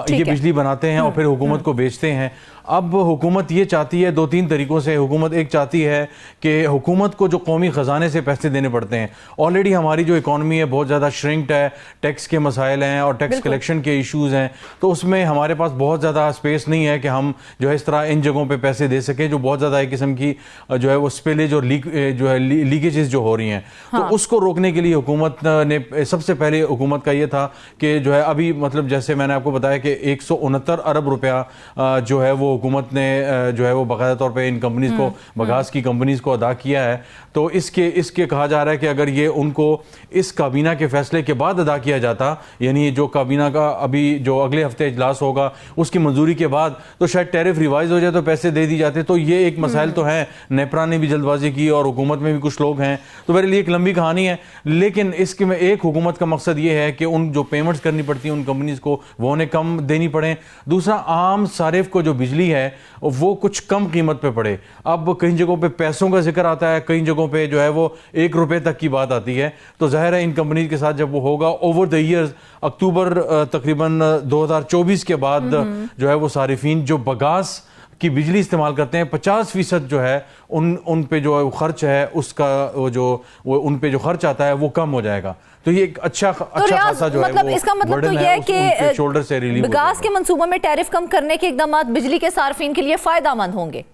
ये बिजली बनाते हैं और फिर हुकूमत को बेचते हैं। अब हुकूमत ये चाहती है 2-3 तरीक़ों से। हुकूमत एक चाहती है कि हुकूमत को जो कौमी ख़जाने से पैसे देने पड़ते हैं, ऑलरेडी हमारी जो इकॉनमी है बहुत ज़्यादा श्रिंक्ड है, टैक्स के मसाइल हैं और टैक्स कलेक्शन के इश्यूज़ हैं, तो उसमें हमारे पास बहुत ज़्यादा स्पेस नहीं है कि हम जो है इस तरह इन जगहों पे पैसे दे सकें जो बहुत ज़्यादा एक किस्म की जो है वो स्पिलेज और लीकेजेस जो हो रही हैं। तो उसको रोकने के लिए हुकूमत ने सबसे पहले हुकूमत का ये था कि जो है अभी मतलब जैसे मैंने आपको बताया कि 169 अरब रुपया जो है वो हुकूमत ने जो है वो बाकायदा तौर पे इन कंपनीज को, बगास की कंपनीज को अदा किया है। तो इसके कहा जा रहा है कि अगर ये उनको इस काबीना के फैसले के बाद अदा किया जाता, यानी जो काबीना का अभी जो अगले हफ्ते इजलास होगा उसकी मंजूरी के बाद, तो शायद टैरिफ रिवाइज हो जाए तो पैसे दे दी जाते। तो ये एक मसाइल तो है, नेपरा ने भी जल्दबाजी की और हुकूमत में भी कुछ लोग हैं, तो मेरे लिए एक लंबी कहानी है। लेकिन इसके में एक हुकूमत का मकसद ये है कि उन जो पेमेंट्स करनी पड़ती हैं उन कंपनीज को वो उन्हें कम देनी पड़े। दूसरा, आम सारिफ को जो बिजली है वो कुछ कम कीमत पे पड़े। अब कई जगहों पे पैसों का जिक्र आता है, कई जगहों पे जो है वो 1 रुपए तक की बात आती है। तो जाहिर है इन कंपनीज के साथ जब वो होगा ओवर द ईयर्स, अक्टूबर तकरीबन 2024 के बाद जो है वो सारिफीन जो बगास की बिजली इस्तेमाल करते हैं 50% जो है उन पे जो खर्च है उसका वो उन पे जो खर्च आता है वो कम हो जाएगा। तो ये एक अच्छा खासा जो मतलब है इसका मतलब तो ये है कि शोल्डर से रिलीव बगास के मंसूबों में टैरिफ कम करने के इकदाम बिजली के सार्फिन के लिए फायदेमंद होंगे।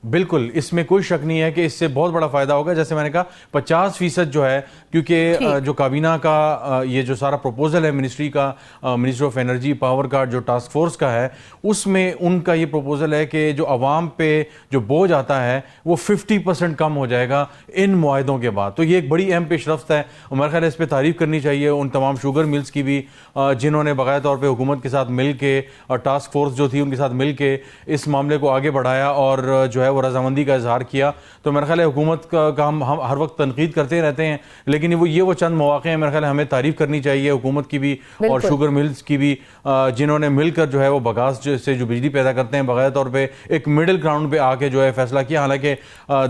बिल्कुल, इसमें कोई शक नहीं है कि इससे बहुत बड़ा फायदा होगा। जैसे मैंने कहा 50% जो है, क्योंकि जो काबीना का ये जो सारा प्रपोजल है मिनिस्ट्री ऑफ एनर्जी पावर का जो टास्क फोर्स का है, उसमें उनका ये प्रपोजल है कि जो अवाम पे जो बोझ आता है वो 50% कम हो जाएगा इन मुआहदों के बाद। तो ये एक बड़ी अहम पेशरफ्त है और मेरे ख्याल है इस पर तारीफ करनी चाहिए उन तमाम शुगर मिल्स की भी जिन्होंने बाकायदा तौर पर हुकूमत के साथ मिल के और टास्क फोर्स जो थी उनके साथ मिल के इस मामले को आगे बढ़ाया और जो है वो रजामंदी का इजहार किया। तो मेरे ख्याल है हुकूमत का हम हर वक्त तनकीद करते रहते हैं, लेकिन वो चंद मौके हैं मेरे ख्याल है हमें तारीफ करनी चाहिए हुकूमत की भी और शुगर मिल्स की भी, जिन्होंने मिलकर जो है वो बगास से जो बिजली पैदा करते हैं बाकायदा तौर पे एक मिडिल ग्राउंड पे आके जो है फैसला किया। हालांकि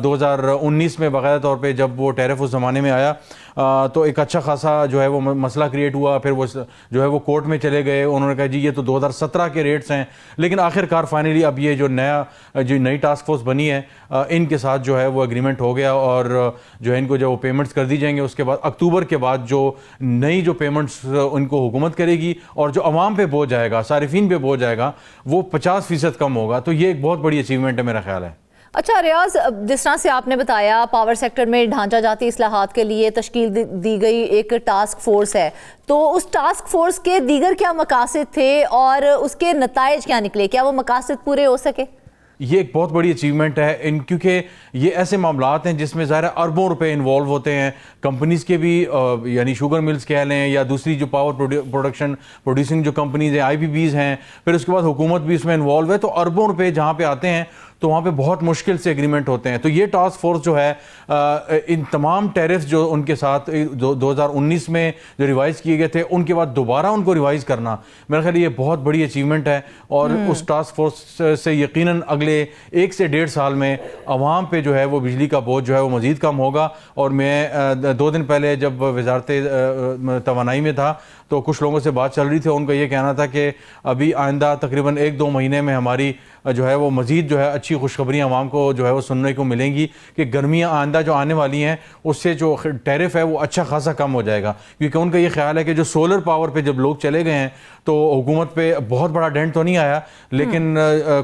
2019 में बाकायदा तौर पे जब वो टैरिफ उस ज़माने में आया तो एक अच्छा खासा जो है वो मसला क्रिएट हुआ, फिर वो जो है वो कोर्ट में चले गए, उन्होंने कहा जी ये तो 2017 के रेट्स हैं। लेकिन आखिरकार फाइनली अब ये जो नई टास्क फोर्स बनी है इनके साथ जो है वो एग्रीमेंट हो गया और जो है इनको जब वो पेमेंट्स कर दी जाएंगे उसके बाद अक्टूबर के बाद जो नई जो पेमेंट्स इनको हुकूमत करेगी और जो अवाम पे बोझ जाएगा, सारिफीन पे बोझ जाएगा, वो 50% कम होगा। तो ये एक बहुत बड़ी अचीवमेंट है मेरा ख्याल है। अच्छा रियाज, जिस तरह से आपने बताया पावर सेक्टर में ढांचा जाती इस्लाहात के लिए तश्कील दी गई एक टास्क फोर्स है, तो उस टास्क फोर्स के दीगर क्या मकासद थे और उसके नताइज क्या निकले? क्या वो मकासद पूरे हो सके? ये एक बहुत बड़ी अचीवमेंट है क्योंकि ये ऐसे मामलात हैं जिसमें ज़ाहिर अरबों रुपए इन्वॉल्व होते हैं। कंपनीज़ के भी यानी शुगर मिल्स कह लें या दूसरी जो पावर प्रोड्यूसिंग जो कंपनीज हैं, IPPs हैं, फिर उसके बाद हुकूमत भी इसमें इन्वॉल्व है। तो अरबों रुपए जहाँ पे आते हैं तो वहाँ पे बहुत मुश्किल से एग्रीमेंट होते हैं। तो ये टास्क फोर्स जो है इन तमाम टैरिफ्स जो उनके साथ 2019 में जो रिवाइज किए गए थे उनके बाद दोबारा उनको रिवाइज करना, मेरे ख्याल ये बहुत बड़ी अचीवमेंट है। और उस टास्क फोर्स से यकीनन अगले 1 से 1.5 साल में अवाम पे जो है वो बिजली का बोझ जो है वो मज़ीद कम होगा। और मैं 2 दिन पहले जब वजारत तवानाई में था तो कुछ लोगों से बात चल रही थी, उनका ये कहना था कि अभी आइंदा तकरीबन 1-2 महीने में हमारी जो है वो मज़ीद जो है अच्छी खुशखबरियाँ आवाम को जो है वो सुनने को मिलेंगी कि गर्मियाँ आइंदा जो आने वाली हैं उससे जो टैरिफ है वो अच्छा खासा कम हो जाएगा। क्योंकि उनका ये ख्याल है कि जो सोलर पावर पे जब लोग चले गए हैं तो हुकूमत पे बहुत बड़ा डेंट तो नहीं आया, लेकिन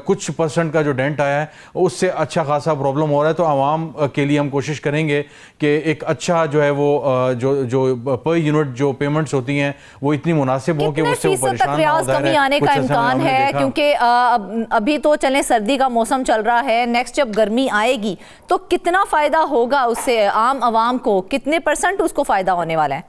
कुछ % का जो डेंट आया है उससे अच्छा खासा प्रॉब्लम हो रहा है। तो आवाम के लिए हम कोशिश करेंगे कि एक अच्छा जो है वो जो पर यूनिट जो पेमेंट्स होती हैं वो इतनी मुनासिब हो कि उससे परेशान ना हो। कमी आने का इम्कान है क्योंकि अभी तो चलें सर्दी का मौसम चल रहा है, नेक्स्ट जब गर्मी आएगी तो कितना फायदा होगा उससे आम आवाम को, कितने % उसको फायदा होने वाला है?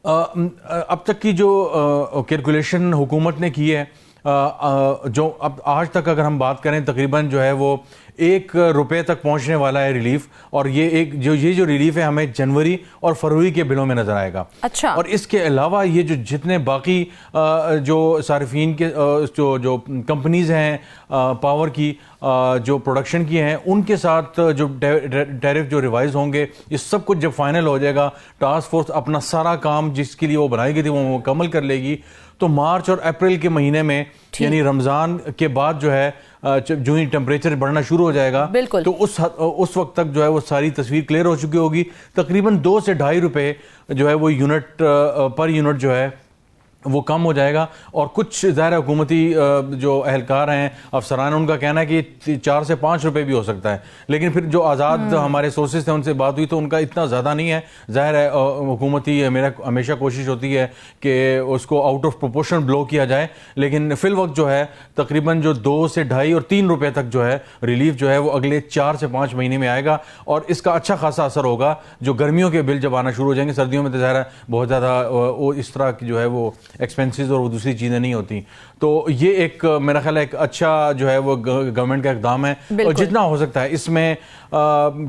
अब तक की जो कैलकुलेशन हुकूमत ने की है जो अब आज तक अगर हम बात करें तकरीबन जो है वो 1 रुपये तक पहुंचने वाला है रिलीफ, और ये जो रिलीफ है हमें जनवरी और फरवरी के बिलों में नजर आएगा। अच्छा। और इसके अलावा ये जो जितने बाकी जो सार्फिन के जो कंपनीज हैं पावर की जो प्रोडक्शन की हैं, उनके साथ जो टैरिफ जो रिवाइज होंगे, ये सब कुछ जब फाइनल हो जाएगा, टास्क फोर्स अपना सारा काम जिसके लिए वो बनाई गई थी वो मुकम्मल कर लेगी, तो मार्च और अप्रैल के महीने में यानी रमज़ान के बाद जो है जो ही टेम्परेचर बढ़ना शुरू हो जाएगा, तो उस वक्त तक जो है वो सारी तस्वीर क्लियर हो चुकी होगी। तकरीबन 2 से ढाई रुपये जो है वो यूनिट पर यूनिट जो है वो कम हो जाएगा। और कुछ ज़ाहिर हुकूमती जो अहलकार हैं, अफसरान, उनका कहना है कि 4 से 5 रुपये भी हो सकता है, लेकिन फिर जो आज़ाद हमारे सोर्सेज थे उनसे बात हुई तो उनका इतना ज़्यादा नहीं है। ज़ाहिर है हुकूमती मेरा हमेशा कोशिश होती है कि उसको आउट ऑफ प्रोपोर्शन ब्लो किया जाए, लेकिन फिल वक्त जो है तकरीबन जो 2 से ढाई और 3 रुपये तक जो है रिलीफ जो है वो अगले 4 से 5 महीने में आएगा, और इसका अच्छा खासा असर होगा। जो गर्मियों के बिल जब आना शुरू हो जाएंगे, सर्दियों में तो ज़ाहिर है बहुत ज़्यादा वो इस तरह की जो है वो एक्सपेंसेस और वो दूसरी चीज़ें नहीं होती, तो ये एक मेरा ख्याल है एक अच्छा जो है वो गवर्नमेंट का इकदाम है, और जितना हो सकता है इसमें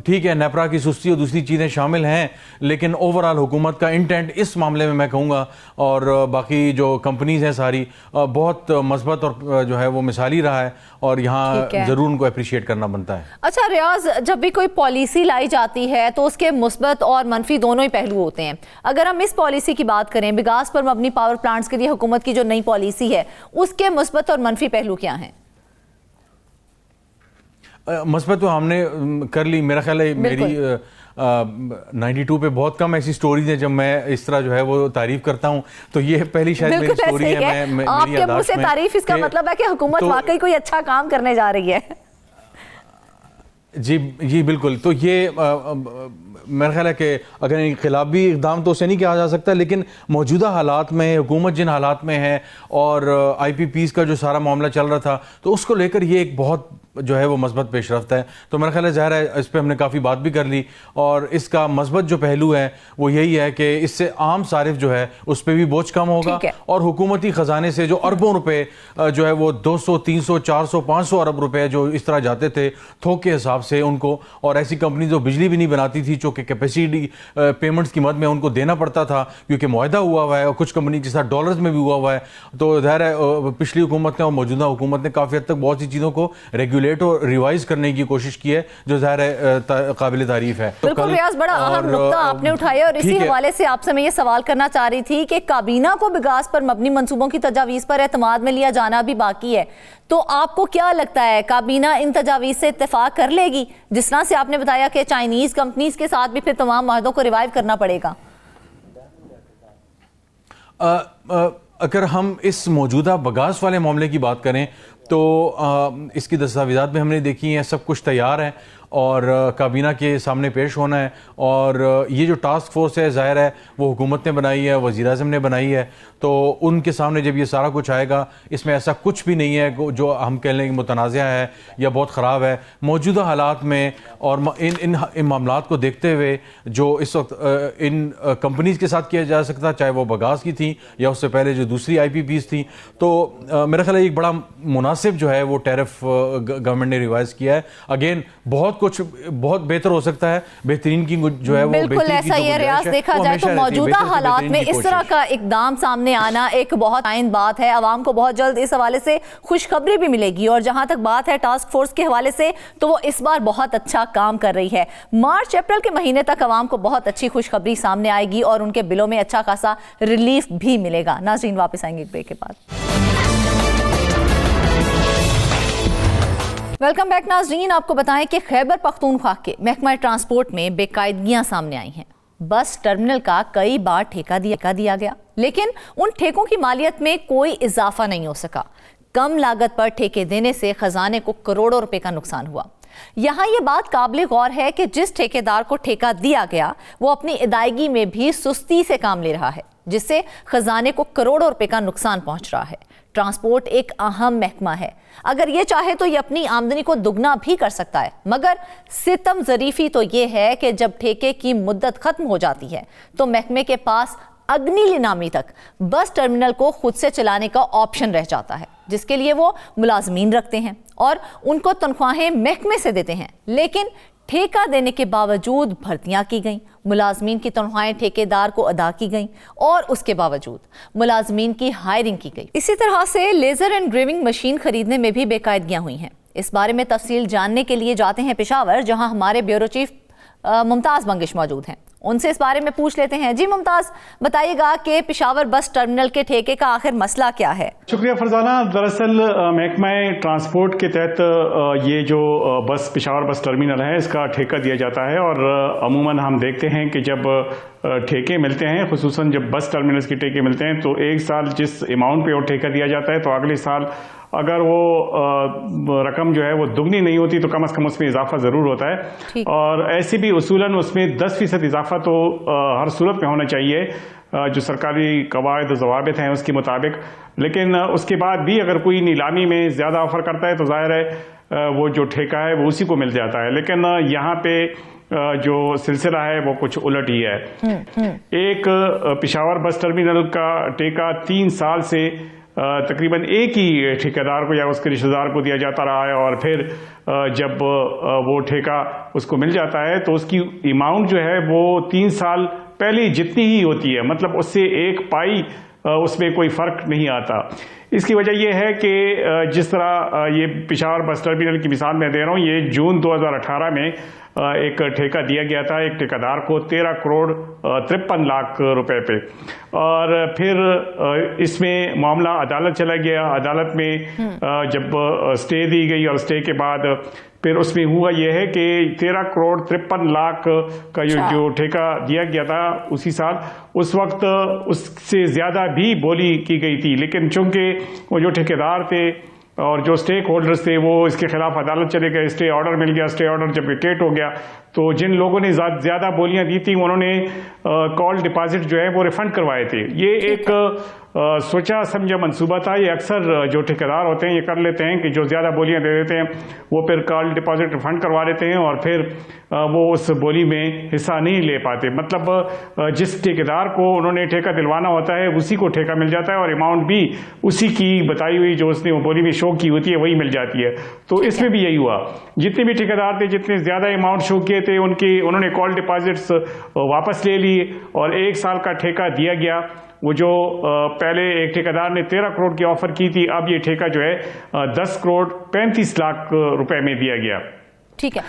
ठीक है नेपरा की सुस्ती और दूसरी चीज़ें शामिल हैं, लेकिन ओवरऑल हुकूमत का इंटेंट इस मामले में मैं कहूँगा, और बाकी जो कंपनीज हैं सारी बहुत मस्बत और जो है वो मिसाली रहा है, और यहाँ ज़रूर उनको अप्रिशिएट करना बनता है। अच्छा रियाज, जब भी कोई पॉलिसी लाई जाती है तो उसके मुस्बत और मनफी दोनों ही पहलू होते हैं। अगर हम इस पॉलिसी की बात करें, बिगास पर मबनी पावर प्लांट्स के लिए हुकूमत की जो नई पॉलिसी है, उसके मुस्बत और मनफी पहलू क्या हैं? मस्बत तो हमने कर ली, मेरा ख्याल है मेरी 92 पे बहुत कम ऐसी स्टोरीज हैं जब मैं इस तरह जो है वो तारीफ करता हूँ, तो ये पहली शायद मेरी स्टोरी है। मैं आपके मुंह से तारीफ, इसका मतलब है कि हुकूमत वाकई कोई अच्छा काम करने जा रही है। जी बिल्कुल। तो ये मेरा ख्याल है कि अगर इनकलाबी इक़दाम तो उसे नहीं कहा जा सकता, लेकिन मौजूदा हालात में हुकूमत जिन हालात में है और IPPs का जो सारा मामला चल रहा था, तो उसको लेकर ये एक बहुत जो है वो मस्बत पेशरफ्त है। तो मेरा ख्याल है ज़ाहिर है इस पर हमने काफ़ी बात भी कर ली, और इसका मस्बत जो पहलू है वो यही है कि इससे आम सारिफ जो है उस पर भी बोझ कम होगा, और हुकूमती ख़जाने से जो अरबों रुपए जो है वो 200, 300, 400, 500 अरब रुपए जो इस तरह जाते थे थोक के हिसाब से उनको, और ऐसी कंपनी जो बिजली भी नहीं बनाती थी, जो कि कैपेसिटी पेमेंट्स की मद में उनको देना पड़ता था क्योंकि मुआहदा हुआ हुआ है, और कुछ कंपनी के साथ डॉलर्स में भी हुआ हुआ है। तो ज़ाहिर है पिछली हुकूमत ने और मौजूदा हुकूमत ने काफ़ी हद तक बहुत सी चीज़ों को रेगुलेट और रिवाइज करने की कोशिश की है, जो ज़ाहिर है काबिल तारीफ है। तो बिल्कुल रियाज, बड़ा अहम नुक्ता आपने उठाया, और इसी हवाले से आपसे मैं ये सवाल करना चाह रही थी कि काबीना को बिगास पर मबनी मंसूबों की तजावीज़ पर एतमाद में लिया जाना भी बाकी है, तो आपको क्या लगता है काबीना इन तजावीज़ से इत्तेफाक कर लेगी? जिस तरह से आपने बताया कि चाइनीज़ कंपनीज के साथ भी फिर तमाम माहदों को रिवाइव करना पड़ेगा। अगर हम इस मौजूदा बगास वाले मामले की बात करें तो इसकी दस्तावेज़ात भी हमने देखी हैं, सब कुछ तैयार है और काबीना के सामने पेश होना है। और ये जो टास्क फोर्स है ज़ाहिर है वो हुकूमत ने बनाई है, वज़ीर-ए-आज़म ने बनाई है, तो उनके सामने जब ये सारा कुछ आएगा, इसमें ऐसा कुछ भी नहीं है जो हम कह लें कि मुतनाज़ा है या बहुत ख़राब है। मौजूदा हालात में और इन मामलात को देखते हुए जो इस वक्त इन कंपनीज़ के साथ किया जा सकता, चाहे वो बगास की थी या उससे पहले जो दूसरी IPPs थी, तो मेरा ख्याल है एक बड़ा मुनासिब जो है वो टैरिफ गवर्नमेंट ने रिवाइज किया है। अगेन बहुत बेहतर हो सकता है, बेहतरीन की जो है वो बिल्कुल ऐसा ही है रियाज। देखा जाए तो मौजूदा हालात में इस तरह का इकदाम सामने आना एक बहुत आइन बात है। आवाम को बहुत जल्द इस हवाले से खुशखबरी भी मिलेगी, और जहां तक बात है टास्क फोर्स के हवाले से, तो वो इस बार बहुत अच्छा काम कर रही है। मार्च अप्रैल के महीने तक आवाम को बहुत अच्छी खुशखबरी सामने आएगी और उनके बिलों में अच्छा खासा रिलीफ भी मिलेगा। नाज़रीन वापस आएंगे ब्रेक के बाद। वेलकम बैक नाज़रीन। आपको बताएं कि खैबर पख्तूनख्वा के महकमा ट्रांसपोर्ट में बेकायदगियां सामने आई हैं। बस टर्मिनल का कई बार ठेका दिया गया, लेकिन उन ठेकों की मालियत में कोई इजाफा नहीं हो सका। कम लागत पर ठेके देने से खजाने को करोड़ों रुपए का नुकसान हुआ। यहाँ ये बात काबिल गौर है कि जिस ठेकेदार को ठेका दिया गया वो अपनी अदायगी में भी सुस्ती से काम ले रहा है, जिससे खजाने को करोड़ों रुपए का नुकसान पहुंच रहा है। ट्रांसपोर्ट एक अहम महकमा है, अगर ये चाहे तो ये अपनी आमदनी को दुगना भी कर सकता है, मगर सितम ज़रीफी तो ये है कि जब ठेके की मुद्दत खत्म हो जाती है तो महकमे के पास अग्नि नीलामी तक बस टर्मिनल को खुद से चलाने का ऑप्शन रह जाता है, जिसके लिए वो मुलाजमीन रखते हैं और उनको तनख्वाहें महकमे से देते हैं। लेकिन ठेका देने के बावजूद भर्तियां की गईं, मुलाजमीन की तनख्वाहें ठेकेदार को अदा की गईं और उसके बावजूद मुलाजमीन की हायरिंग की गई। इसी तरह से लेजर एनग्रेविंग मशीन खरीदने में भी बेकायदगियां हुई हैं। इस बारे में तफसील जानने के लिए जाते हैं पेशावर, जहां हमारे ब्यूरो चीफ मुमताज़ मंगिश मौजूद हैं। उनसे इस बारे में पूछ लेते हैं। जी मुमताज़, बताइएगा कि पेशावर बस टर्मिनल के ठेके का आखिर मसला क्या है? शुक्रिया फरजाना। दरअसल महकमा ट्रांसपोर्ट के तहत ये जो पेशावर बस टर्मिनल है, इसका ठेका दिया जाता है और अमूमन हम देखते हैं कि जब ठेके मिलते हैं, खुसूसन जब बस टर्मिनल्स के ठेके मिलते हैं, तो एक साल जिस अमाउंट पे वो ठेका दिया जाता है, तो अगले साल अगर वो रकम जो है वो दुगनी नहीं होती तो कम से कम उसमें इजाफा ज़रूर होता है। और ऐसे भी उसूलन उसमें 10% इजाफा तो हर सूरत में होना चाहिए, जो सरकारी कवायद और ज़वाबित हैं उसके मुताबिक। लेकिन उसके बाद भी अगर कोई नीलामी में ज़्यादा ऑफर करता है तो जाहिर है वो जो ठेका है वो उसी को मिल जाता है। लेकिन यहाँ पे जो सिलसिला है वो कुछ उलट ही है। एक पेशावर बस टर्मिनल का ठेका 3 साल से तकरीबन एक ही ठेकेदार को या उसके रिश्तेदार को दिया जाता रहा है, और फिर जब वो ठेका उसको मिल जाता है तो उसकी अमाउंट जो है वो 3 साल पहले जितनी ही होती है, मतलब उससे एक पाई उसमें कोई फर्क नहीं आता। इसकी वजह यह है कि जिस तरह ये पेशावर बस टर्मिनल की मिसाल मैं दे रहा हूँ, ये जून 2018 में एक ठेका दिया गया था एक ठेकेदार को 13 करोड़ 53 लाख रुपए पे, और फिर इसमें मामला अदालत चला गया। अदालत में जब स्टे दी गई और स्टे के बाद फिर उसमें हुआ यह है कि 13 करोड़ 53 लाख का जो ठेका दिया गया था उसी साल, उस वक्त उससे ज़्यादा भी बोली की गई थी। लेकिन चूंकि वो जो ठेकेदार थे और जो स्टेक होल्डर्स थे वो इसके खिलाफ अदालत चले गए, स्टे ऑर्डर मिल गया। स्टे ऑर्डर जब वेकेट हो गया तो जिन लोगों ने ज़्यादा बोलियां दी थी उन्होंने कॉल डिपॉजिट जो है वो रिफंड करवाए थे। ये एक सोचा समझा मंसूबा था। ये अक्सर जो ठेकेदार होते हैं ये कर लेते हैं कि जो ज़्यादा बोलियां दे देते हैं वो फिर कॉल डिपॉजिट रिफंड करवा देते हैं और फिर वो उस बोली में हिस्सा नहीं ले पाते। मतलब जिस ठेकेदार को उन्होंने ठेका दिलवाना होता है उसी को ठेका मिल जाता है और अमाउंट भी उसी की बताई हुई जो उसने वो बोली में शो की होती है वही मिल जाती है। तो इसमें भी यही हुआ। जितने भी ठेकेदार थे जितने ज़्यादा अमाउंट शो किए थे उन्होंने कॉल डिपॉजिट्स वापस ले लिए और 1 साल का ठेका दिया गया। वो जो पहले एक ठेकेदार ने 13 करोड़ की ऑफर की थी, अब ये ठेका जो है 10 करोड़ 35 लाख रुपए में दिया गया। ठीक है।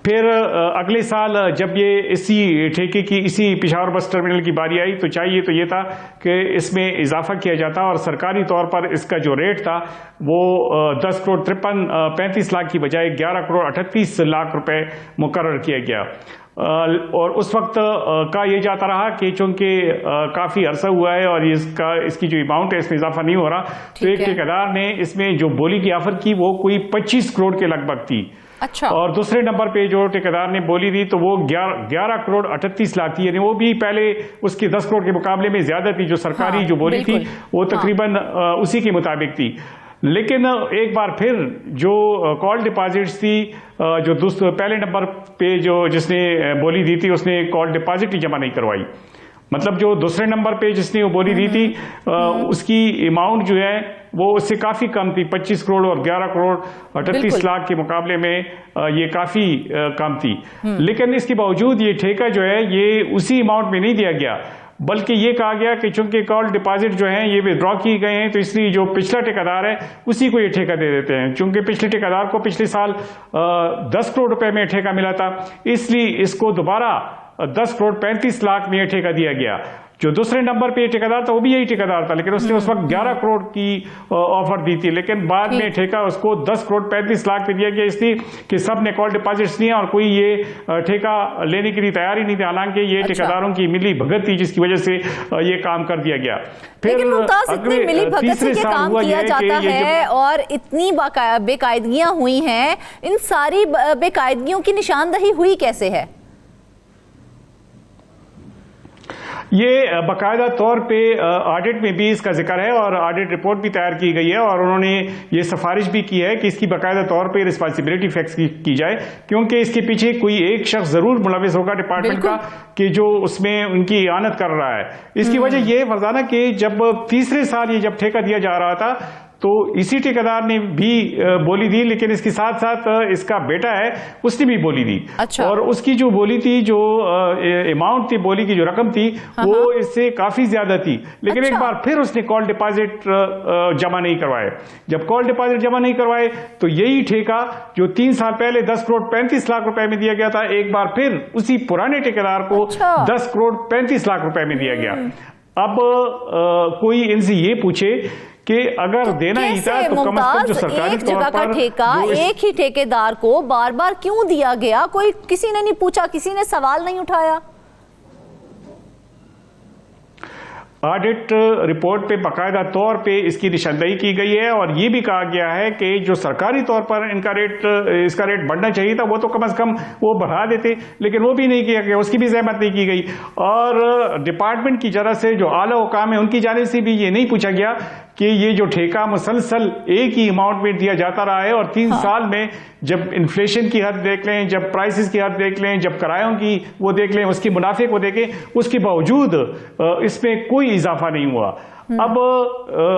फिर अगले साल जब ये इसी ठेके की इसी पेशावर बस टर्मिनल की बारी आई तो चाहिए तो ये था कि इसमें इजाफा किया जाता और सरकारी तौर पर इसका जो रेट था वो 10 करोड़ 35 लाख की बजाय 11 करोड़ 38 लाख रुपए मुकर्रर किया गया। और उस वक्त का ये जाता रहा कि चूंकि काफ़ी अरसा हुआ है और इसकी जो अमाउंट है इसमें इजाफा नहीं हो रहा, तो एक ठेकेदार ने इसमें जो बोली की ऑफर की वो कोई 25 करोड़ के लगभग थी। अच्छा। और दूसरे नंबर पे जो ठेकेदार ने बोली दी तो वो 11 करोड़ 38 लाख थी, यानी वो भी पहले उसकी 10 करोड़ के मुकाबले में ज्यादा थी। जो सरकारी जो बोली थी वो तकरीबन उसी के मुताबिक थी। लेकिन एक बार फिर जो कॉल डिपॉजिट्स थी, जो पहले नंबर पे जो जिसने बोली दी थी उसने कॉल डिपॉजिट ही जमा नहीं करवाई। मतलब जो दूसरे नंबर पे जिसने वो बोली दी थी उसकी अमाउंट जो है वो उससे काफ़ी कम थी। 25 करोड़ और 11 करोड़ 38 लाख के मुकाबले में ये काफ़ी कम थी। लेकिन इसके बावजूद ये ठेका जो है ये उसी अमाउंट में नहीं दिया गया, बल्कि ये कहा गया कि चूंकि कॉल डिपॉजिट जो हैं ये विड्रॉ किए गए हैं तो इसलिए जो पिछला ठेकेदार है उसी को ये ठेका दे देते हैं। चूंकि पिछले ठेकेदार को पिछले साल 10 करोड़ रुपए में ठेका मिला था, इसलिए इसको दोबारा 10 करोड़ 35 लाख में ठेका दिया गया। जो दूसरे नंबर पे ठेकेदार था वो भी यही ठेकेदार था, लेकिन उसने उस वक्त 11 करोड़ की ऑफर दी थी। लेकिन बाद में ठेका उसको 10 करोड़ 35 लाख पे दिया गया, इसलिए कि सब ने कॉल डिपॉजिट्स लिए और कोई ये ठेका लेने के लिए तैयार ही नहीं था। हालांकि ये ठेकेदारों की मिली भगत थी जिसकी वजह से ये काम कर दिया गया। लेकिन मुमताज, इतनी मिली भगत से काम किया जाता है और इतनी बेकायदगियां हुई हैं, इन सारी बेकायदगियों की निशानदही हुई कैसे है? ये बाकायदा तौर पे ऑडिट में भी इसका जिक्र है और ऑडिट रिपोर्ट भी तैयार की गई है और उन्होंने ये सिफारिश भी की है कि इसकी बाकायदा तौर पे रिस्पांसिबिलिटी फिक्स की जाए, क्योंकि इसके पीछे कोई एक शख्स जरूर मुलविस होगा डिपार्टमेंट का कि जो उसमें उनकी इआनत कर रहा है। इसकी वजह ये फरजाना कि जब तीसरे साल ये जब ठेका दिया जा रहा था तो इसी ठेकेदार ने भी बोली दी, लेकिन इसके साथ साथ इसका बेटा है उसने भी बोली दी। अच्छा। और उसकी जो बोली थी, जो अमाउंट थी, बोली की जो रकम थी, वो इससे काफी ज्यादा थी। लेकिन अच्छा। एक बार फिर उसने कॉल डिपॉजिट जमा नहीं करवाए। जब कॉल डिपॉजिट जमा नहीं करवाए तो यही ठेका जो 3 साल पहले 10 करोड़ 35 लाख रुपए में दिया गया था, एक बार फिर उसी पुराने ठेकेदार को 10 करोड़ 35 लाख रुपए में दिया गया। अब कोई इनसे ये पूछे कि अगर देना ही था तो कम से कम जो सरकारी एक जगह का ठेका एक ही ठेकेदार को बार बार क्यों दिया गया? कोई किसी ने नहीं पूछा, किसी ने सवाल नहीं उठाया? ऑडिट रिपोर्ट पे बाकायदा तौर पे इसकी निशानदेही की गई है और ये भी कहा गया है कि जो सरकारी तौर पर इसका रेट बढ़ना चाहिए था वो तो कम से कम वो बढ़ा देते, लेकिन वो भी नहीं किया गया, उसकी भी ज़हमत नहीं की गई। और डिपार्टमेंट की तरफ से जो आला हुकाम है उनकी जानिब से भी ये नहीं पूछा गया कि ये जो ठेका मुसलसल एक ही अमाउंट में दिया जाता रहा है और 3 साल में जब इन्फ्लेशन की हद देख लें, जब प्राइसेस की हद देख लें, जब किरायों की वो देख लें, उसकी मुनाफे को देखें, उसके बावजूद इसमें कोई इजाफा नहीं हुआ। अब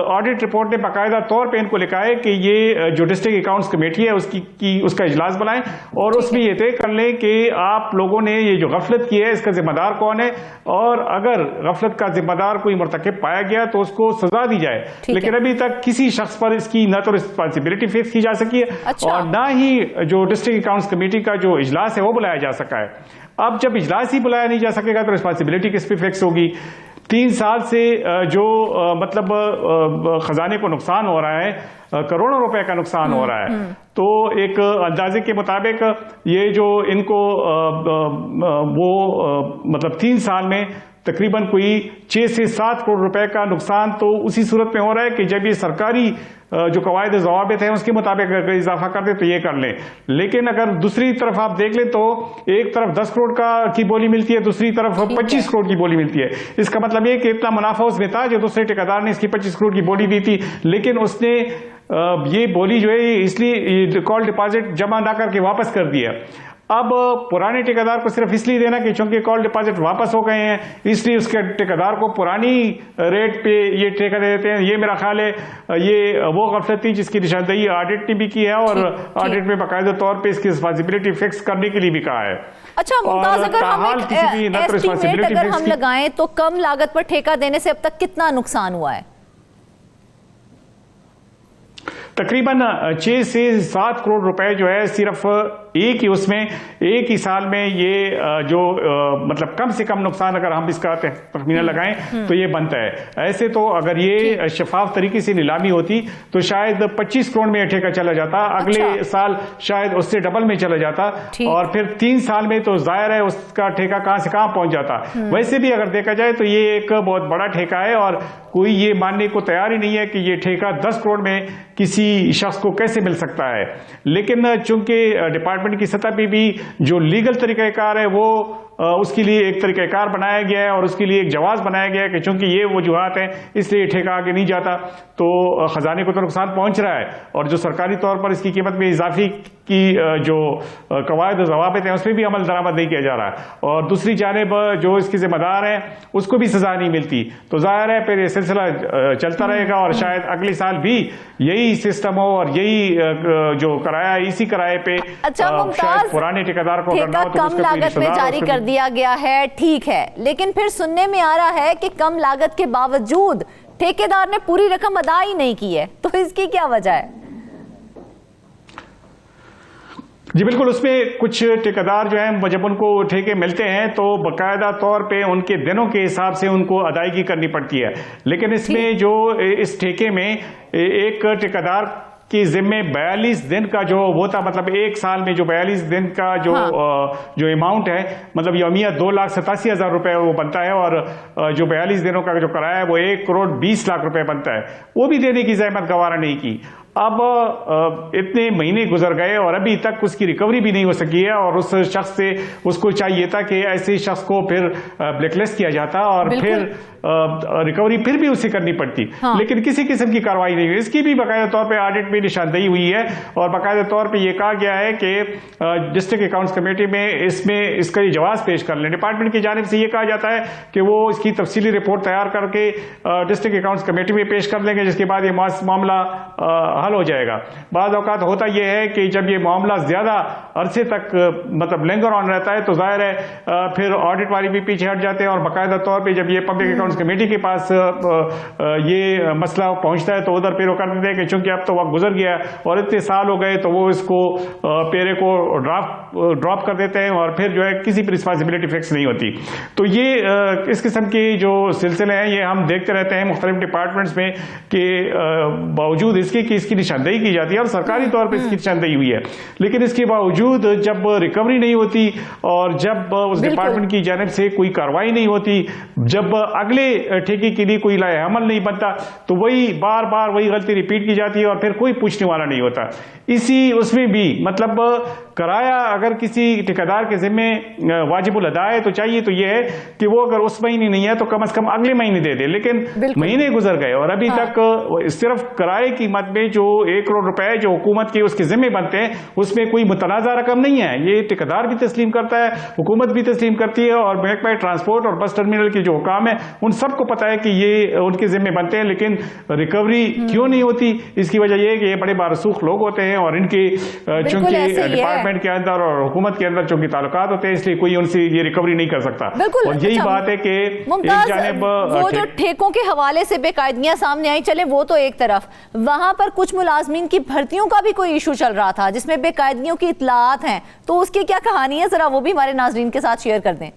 ऑडिट रिपोर्ट ने बाकायदा तौर पे इनको लिखा है कि ये जो डिस्ट्रिक्ट अकाउंट्स कमेटी है उसका इजलास बनाएं और उसमें ये तय कर लें कि आप लोगों ने ये जो गफलत की है इसका जिम्मेदार कौन है, और अगर गफलत का जिम्मेदार कोई मुर्तकिब पाया गया तो उसको सजा दी जाए। लेकिन अभी तक किसी शख्स पर इसकी न तो रिस्पॉन्सिबिलिटी फिक्स की जा सकी है और ना ही जो डिस्ट्रिक्ट अकाउंट्स कमेटी का जो इजलास है वो बुलाया जा सका है। अब जब इजलास ही बुलाया नहीं जा सकेगा तो रिस्पॉन्सिबिलिटी किस पे फिक्स होगी? 3 साल से जो मतलब खजाने को नुकसान हो रहा है, करोड़ों रुपए का नुकसान हो रहा है, तो एक अंदाजे के मुताबिक ये जो इनको मतलब 3 साल में तकरीबन कोई 6 से 7 करोड़ रुपए का नुकसान तो उसी सूरत में हो रहा है कि जब ये सरकारी जो कवायद ज़वाबित हैं उसके मुताबिक अगर इजाफा कर दे तो ये कर लें। लेकिन अगर दूसरी तरफ आप देख लें तो एक तरफ 10 करोड़ की बोली मिलती है, दूसरी तरफ 25 करोड़ की बोली मिलती है। इसका मतलब ये कि इतना मुनाफा उसमें था जो दूसरे ठेकेदार ने इसकी 25 करोड़ की बोली दी थी, लेकिन उसने ये बोली जो है इसलिए कॉल डिपॉजिट जमा ना करके वापस कर दिया। अब पुराने ठेकेदार को सिर्फ इसलिए देना कि चूंकि कॉल डिपॉजिट वापस हो गए हैं इसलिए उसके ठेकेदार को पुरानी रेट पे ये ठेका दे देते हैं। ये मेरा ख्याल है ये वो गफलत थी जिसकी निशानदेही ऑडिट ने भी की है और ऑडिट में बाकायदा तौर पे इसकी रिस्पॉन्सिबिलिटी फिक्स करने के लिए भी कहा है। अच्छा मुमताज, अगर हम एक एस्टीमेट अगर हम लगाएं तो कम लागत पर ठेका देने से अब तक कितना नुकसान हुआ है? तकरीबन 6 से 7 करोड़ रुपए जो है सिर्फ एक ही साल में ये जो मतलब कम से कम नुकसान अगर हम इसका तखमीना लगाएं तो ये बनता है। ऐसे तो अगर ये शफाफ तरीके से नीलामी होती तो शायद 25 करोड़ में ठेका चला जाता, अगले साल शायद उससे डबल में चला जाता और फिर 3 साल में तो जाहिर है उसका ठेका कहां से कहां पहुंच जाता। वैसे भी अगर देखा जाए तो ये एक बहुत बड़ा ठेका है और कोई ये मानने को तैयार ही नहीं है कि ये ठेका 10 करोड़ में किसी शख्स को कैसे मिल सकता है। लेकिन चूंकि डिपार्टमेंट की सतह पे भी जो लीगल तरीक़ाकार है वो उसके लिए एक तरीक़ाकार बनाया गया है और उसके लिए एक जवाब बनाया गया है कि चूंकि ये वजूहात हैं इसलिए ठेका आगे नहीं जाता, तो खजाने को तो नुकसान पहुंच रहा है और जो सरकारी तौर पर इसकी कीमत में इजाफी की जो कवायद ज़वाबित हैं उसमें भी अमल दरामद नहीं किया जा रहा है और दूसरी जानिब जो इसके जिम्मेदार हैं उसको भी सजा नहीं मिलती, तो जाहिर है फिर ये सिलसिला चलता रहेगा और शायद अगले साल भी यही सिस्टम हो और यही जो किराया इसी किराए पे शायद पुराने ठेकेदार को करना हो तो कम लागत में जारी कर दिया गया है, ठीक है, लेकिन फिर सुनने में आ रहा है कि कम लागत के बावजूद ठेकेदार ने पूरी रकम अदा ही नहीं की है, तो इसकी क्या वजह है? जी बिल्कुल, उसमें कुछ ठेकेदार जो हैं जब उनको ठेके मिलते हैं तो बाकायदा तौर पे उनके दिनों के हिसाब से उनको अदायगी करनी पड़ती है, लेकिन इसमें जो इस ठेके में एक ठेकेदार कि जिम्मे 42 दिन का जो वो था, मतलब एक साल में जो 42 दिन का जो जो अमाउंट है, मतलब यौमिया 2,87,000 रुपए वो बनता है और जो 42 दिनों का जो किराया है वो 1,20,00,000 रुपए बनता है, वो भी देने की जहमत गवारा नहीं की। अब इतने महीने गुजर गए और अभी तक उसकी रिकवरी भी नहीं हो सकी है, और उस शख्स से उसको चाहिए था कि ऐसे शख्स को फिर ब्लैकलिस्ट किया जाता और फिर रिकवरी फिर भी उसे करनी पड़ती। हाँ। लेकिन किसी किस्म की कार्रवाई नहीं हुई। इसकी भी बाकायदा तौर पे ऑडिट में निशानदेही हुई है और बाकायदा तौर पे ये कहा गया है कि डिस्ट्रिक्ट अकाउंट्स कमेटी में इसका ये जवाब पेश कर लें। डिपार्टमेंट की जानिब से ये कहा जाता है कि वो इसकी तफसीली रिपोर्ट तैयार करके डिस्ट्रिक्ट अकाउंट्स कमेटी में पेश कर लेंगे, जिसके बाद ये मामला हल हो जाएगा। बाज़ औक़ात होता यह है कि जब ये मामला ज्यादा अरसे तक मतलब लिंगर ऑन रहता है तो जाहिर है फिर ऑडिट वाली भी पीछे हट जाते हैं, और बाकायदा तौर पे जब ये पब्लिक अकाउंट्स कमेटी के पास ये मसला पहुंचता है तो उधर फिर वो कर देते हैं कि चूंकि अब तो वक्त गुजर गया और इतने साल हो गए तो वो इसको पेरे को ड्रॉप कर देते हैं और फिर जो है किसी पर रिस्पॉन्सिबिलिटी फिक्स नहीं होती। तो ये इस किस्म के जो सिलसिले हैं ये हम देखते रहते हैं मुख्तलिफ डिपार्टमेंट्स में कि बावजूद इसके कि इसकी निशानदेही की जाती है और सरकारी तौर पर इसकी निशानदेही हुई है, लेकिन इसके बावजूद जब रिकवरी नहीं होती और जब उस डिपार्टमेंट की जानिब से कोई कार्रवाई नहीं होती, जब अगले ठेके के लिए कोई लाए अमल नहीं बनता, तो वही बार बार वही गलती रिपीट की जाती है और फिर कोई पूछने वाला नहीं होता। इसी उसमें भी मतलब किराया अगर किसी ठेकेदार के जिम्मे वाजिबुल अदा है तो चाहिए तो यह है कि वो अगर उस महीने नहीं है तो कम से कम अगले महीने दे दे, लेकिन महीने गुजर गए और अभी तक सिर्फ किराए की मद में जो 1 करोड़ रुपए जो हुकूमत के उसके जिम्मे बनते हैं उसमें कोई मुतनाज़ा रकम नहीं है। ये ठेकेदार भी तस्लीम करता है, हुकूमत भी तस्लीम करती है, और महकमा ट्रांसपोर्ट और बस टर्मिनल के जो हुकाम है उन सबको पता है कि ये उनके जिम्मे बनते हैं, लेकिन रिकवरी क्यों नहीं होती? इसकी वजह यह है कि ये बड़े बारसूख लोग होते हैं और इनके चूंकि डिपार्टमेंट के अंदर और हुकूमत के अंदर चूंकि ताल्लुकात होते हैं, इसलिए कोई उनसे ये रिकवरी नहीं कर सकता। और यही बात है कि एक जानिब वो जो ठेकों के हवाले से बेकायदगियां सामने आई, चले वो तो एक तरफ, वहां पर कुछ मुलाजमीन की भर्तियों का भी कोई इशू चल रहा था जिसमें बेकायदगियों की इतलात हैं, तो उसकी क्या कहानी है, जरा वो भी हमारे नाजरीन के साथ शेयर कर दें।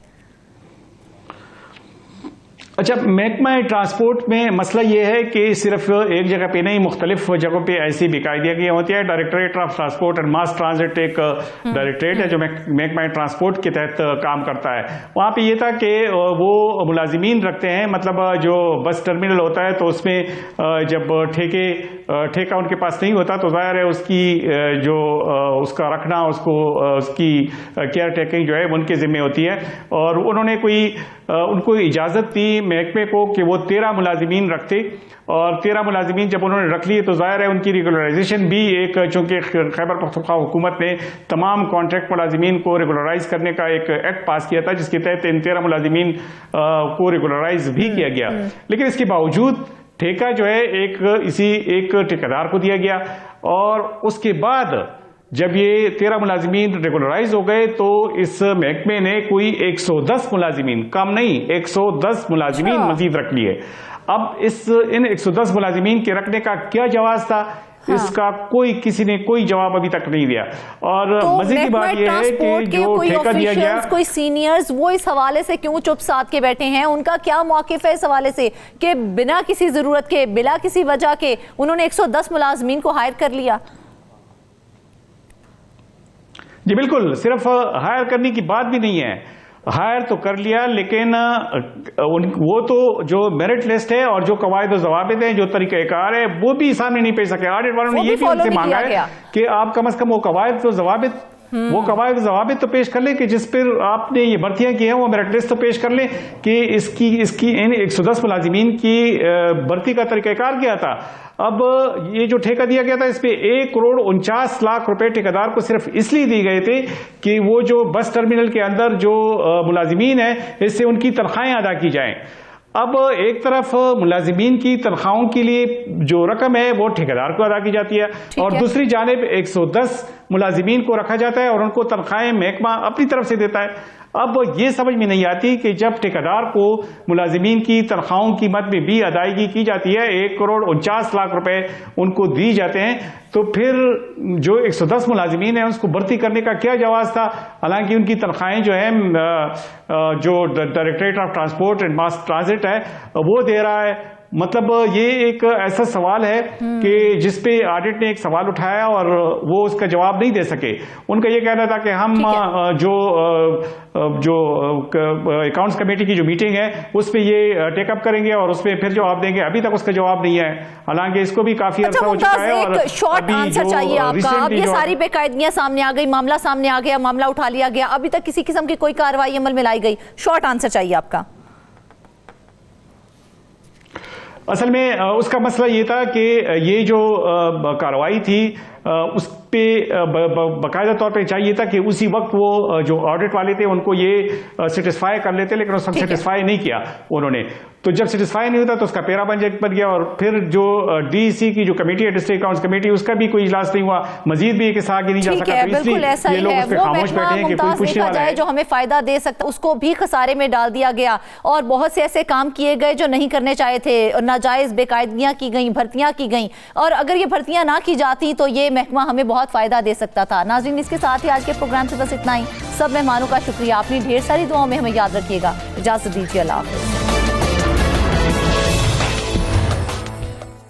अच्छा, महकमा ट्रांसपोर्ट में मसला यह है कि सिर्फ एक जगह पे नहीं, मुख्तलिफ जगहों पे ऐसी बेकायदगियां होती है। Directorate of transport and mass transit एक डायरेक्टरेट है जो महकमा ट्रांसपोर्ट के तहत काम करता है। वहाँ पे ये था कि वो मुलाजिमीन रखते हैं, मतलब जो बस टर्मिनल होता है तो उसमें जब ठेका उनके पास नहीं होता तो जाहिर है उसकी जो उसका रखना उसकी केयर टेकिंग जो है उनके जिम्मे होती है। और उन्होंने उनको इजाज़त दी महकमे को कि वो 13 मुलाजिमीन रखते, और 13 मुलाजिमीन जब उन्होंने रख लिए तो जाहिर है उनकी रेगुलराइजेशन भी एक, चूंकि खैबर पख्तूनख्वा हुकूमत ने तमाम कॉन्ट्रैक्ट मुलाजिमीन को रेगुलराइज करने का एक एक्ट पास किया था जिसके तहत इन 13 मुलाजिमीन को रेगुलराइज भी किया गया। लेकिन इसके बावजूद ठेका जो है एक ठेकेदार को दिया गया, और उसके बाद जब ये 13 मुलाजिमीन रेगुलराइज हो गए तो इस महकमे ने कोई 110 मुलाजिमीन, कम नहीं 110 मुलाजिमीन मजीद रख लिए। अब इन 110 मुलाजिमीन के रखने का क्या जवाब था? हाँ। इसका किसी ने कोई जवाब अभी तक नहीं दिया। और तो मजे की बात यह है कि जो ठेका दिया गया, कोई सीनियर्स वो इस हवाले से क्यों चुप साध के बैठे हैं? उनका क्या मौकिफ है इस हवाले से कि बिना किसी जरूरत के, बिला किसी वजह के उन्होंने 110 मुलाजिमीन को हायर कर लिया? जी बिल्कुल, सिर्फ हायर करने की बात भी नहीं है, हायर तो कर लिया, लेकिन वो तो जो मेरिट लिस्ट है और जो कवायद ज़वाबित है, जो तरीक़ाकार है, वो भी सामने नहीं पेश सके। ऑडिट वालों ने ये भी उनसे मांगा है कि आप कम से कम वो कवायद ज़वाबित तो पेश कर लें कि जिस पर आपने ये भर्तियां की हैं वो मेरिट लिस्ट तो पेश कर लें कि इसकी इन 110 मुलाजिमीन की भर्ती का तरीक़ाकार क्या था। अब ये जो ठेका दिया गया था इस पे 1 करोड़ 49 लाख रुपए ठेकेदार को सिर्फ इसलिए दिए गए थे कि वो जो बस टर्मिनल के अंदर जो मुलाजिमीन है इससे उनकी तनख्वाहें अदा की जाएं। अब एक तरफ मुलाजिमीन की तनख्वाहों के लिए जो रकम है वो ठेकेदार को अदा की जाती है और दूसरी जानिब 110 मुलाजिमीन को रखा जाता है और उनको तनख्वाहें महकमा अपनी तरफ से देता है। अब ये समझ में नहीं आती कि जब ठेकेदार को मुलाजिमीन की तनख्वाहों की मद में भी अदायगी की जाती है, 1 करोड़ 49 लाख रुपए उनको दी जाते हैं, तो फिर जो 110 मुलाजिमीन है उसको भर्ती करने का क्या जवाब था? हालांकि उनकी तनख्वाहें जो है जो directorate of transport and mass transit है वो दे रहा है, मतलब ये एक ऐसा सवाल है कि जिसपे ऑडिट ने एक सवाल उठाया और वो उसका जवाब नहीं दे सके। उनका ये कहना था कि हम जो अकाउंट्स कमेटी की जो मीटिंग है उस पे ये टेकअप करेंगे और उस पे फिर जवाब देंगे। अभी तक उसका जवाब नहीं है, हालांकि इसको भी काफी अर्सा हो चुका है। और शॉर्ट आंसर चाहिए आपका। अब ये सारी बेकायदगियां सामने आ गई, मामला सामने आ गया, मामला उठा लिया गया, अभी तक किसी किस्म की कोई कार्रवाई अमल में लाई गई, शॉर्ट आंसर चाहिए आपका। असल में उसका मसला ये था कि ये जो कार्रवाई थी उस पे बाकायदा तौर पे चाहिए था कि उसी वक्त वो जो ऑडिट वाले थे उनको ये सेटिस्फाई कर लेते, लेकिन उसको सेटिस्फाई नहीं किया उन्होंने। तो जब सेटिस्फाई नहीं होता तो उसका पैरा बन गया और फिर जो डीसी की जो कमेटी है, डिस्ट्रिक्ट अकाउंट्स कमेटी, उसका भी कोई इजलास नहीं हुआ, मजीद भी एक आगे नहीं जा सका। तो बिल्कुल ऐसा ही है, वो देखा जाए जो हमें फायदा दे सकता उसको भी खसारे में डाल दिया गया और बहुत से ऐसे काम किए गए जो नहीं करने चाहे थे, नाजायज बेकायदगियां की गई, भर्तियां की गई, और अगर ये भर्तियां ना की जाती तो ये महकमा हमें बहुत फायदा दे सकता था। नाज़रीन, इसके साथ ही आज के प्रोग्राम से बस इतना ही। सब मेहमानों का शुक्रिया, अपनी ढेर सारी दुआओं में हमें याद रखिएगा। इजाजत दीजिए, अल्लाह हाफ़िज़।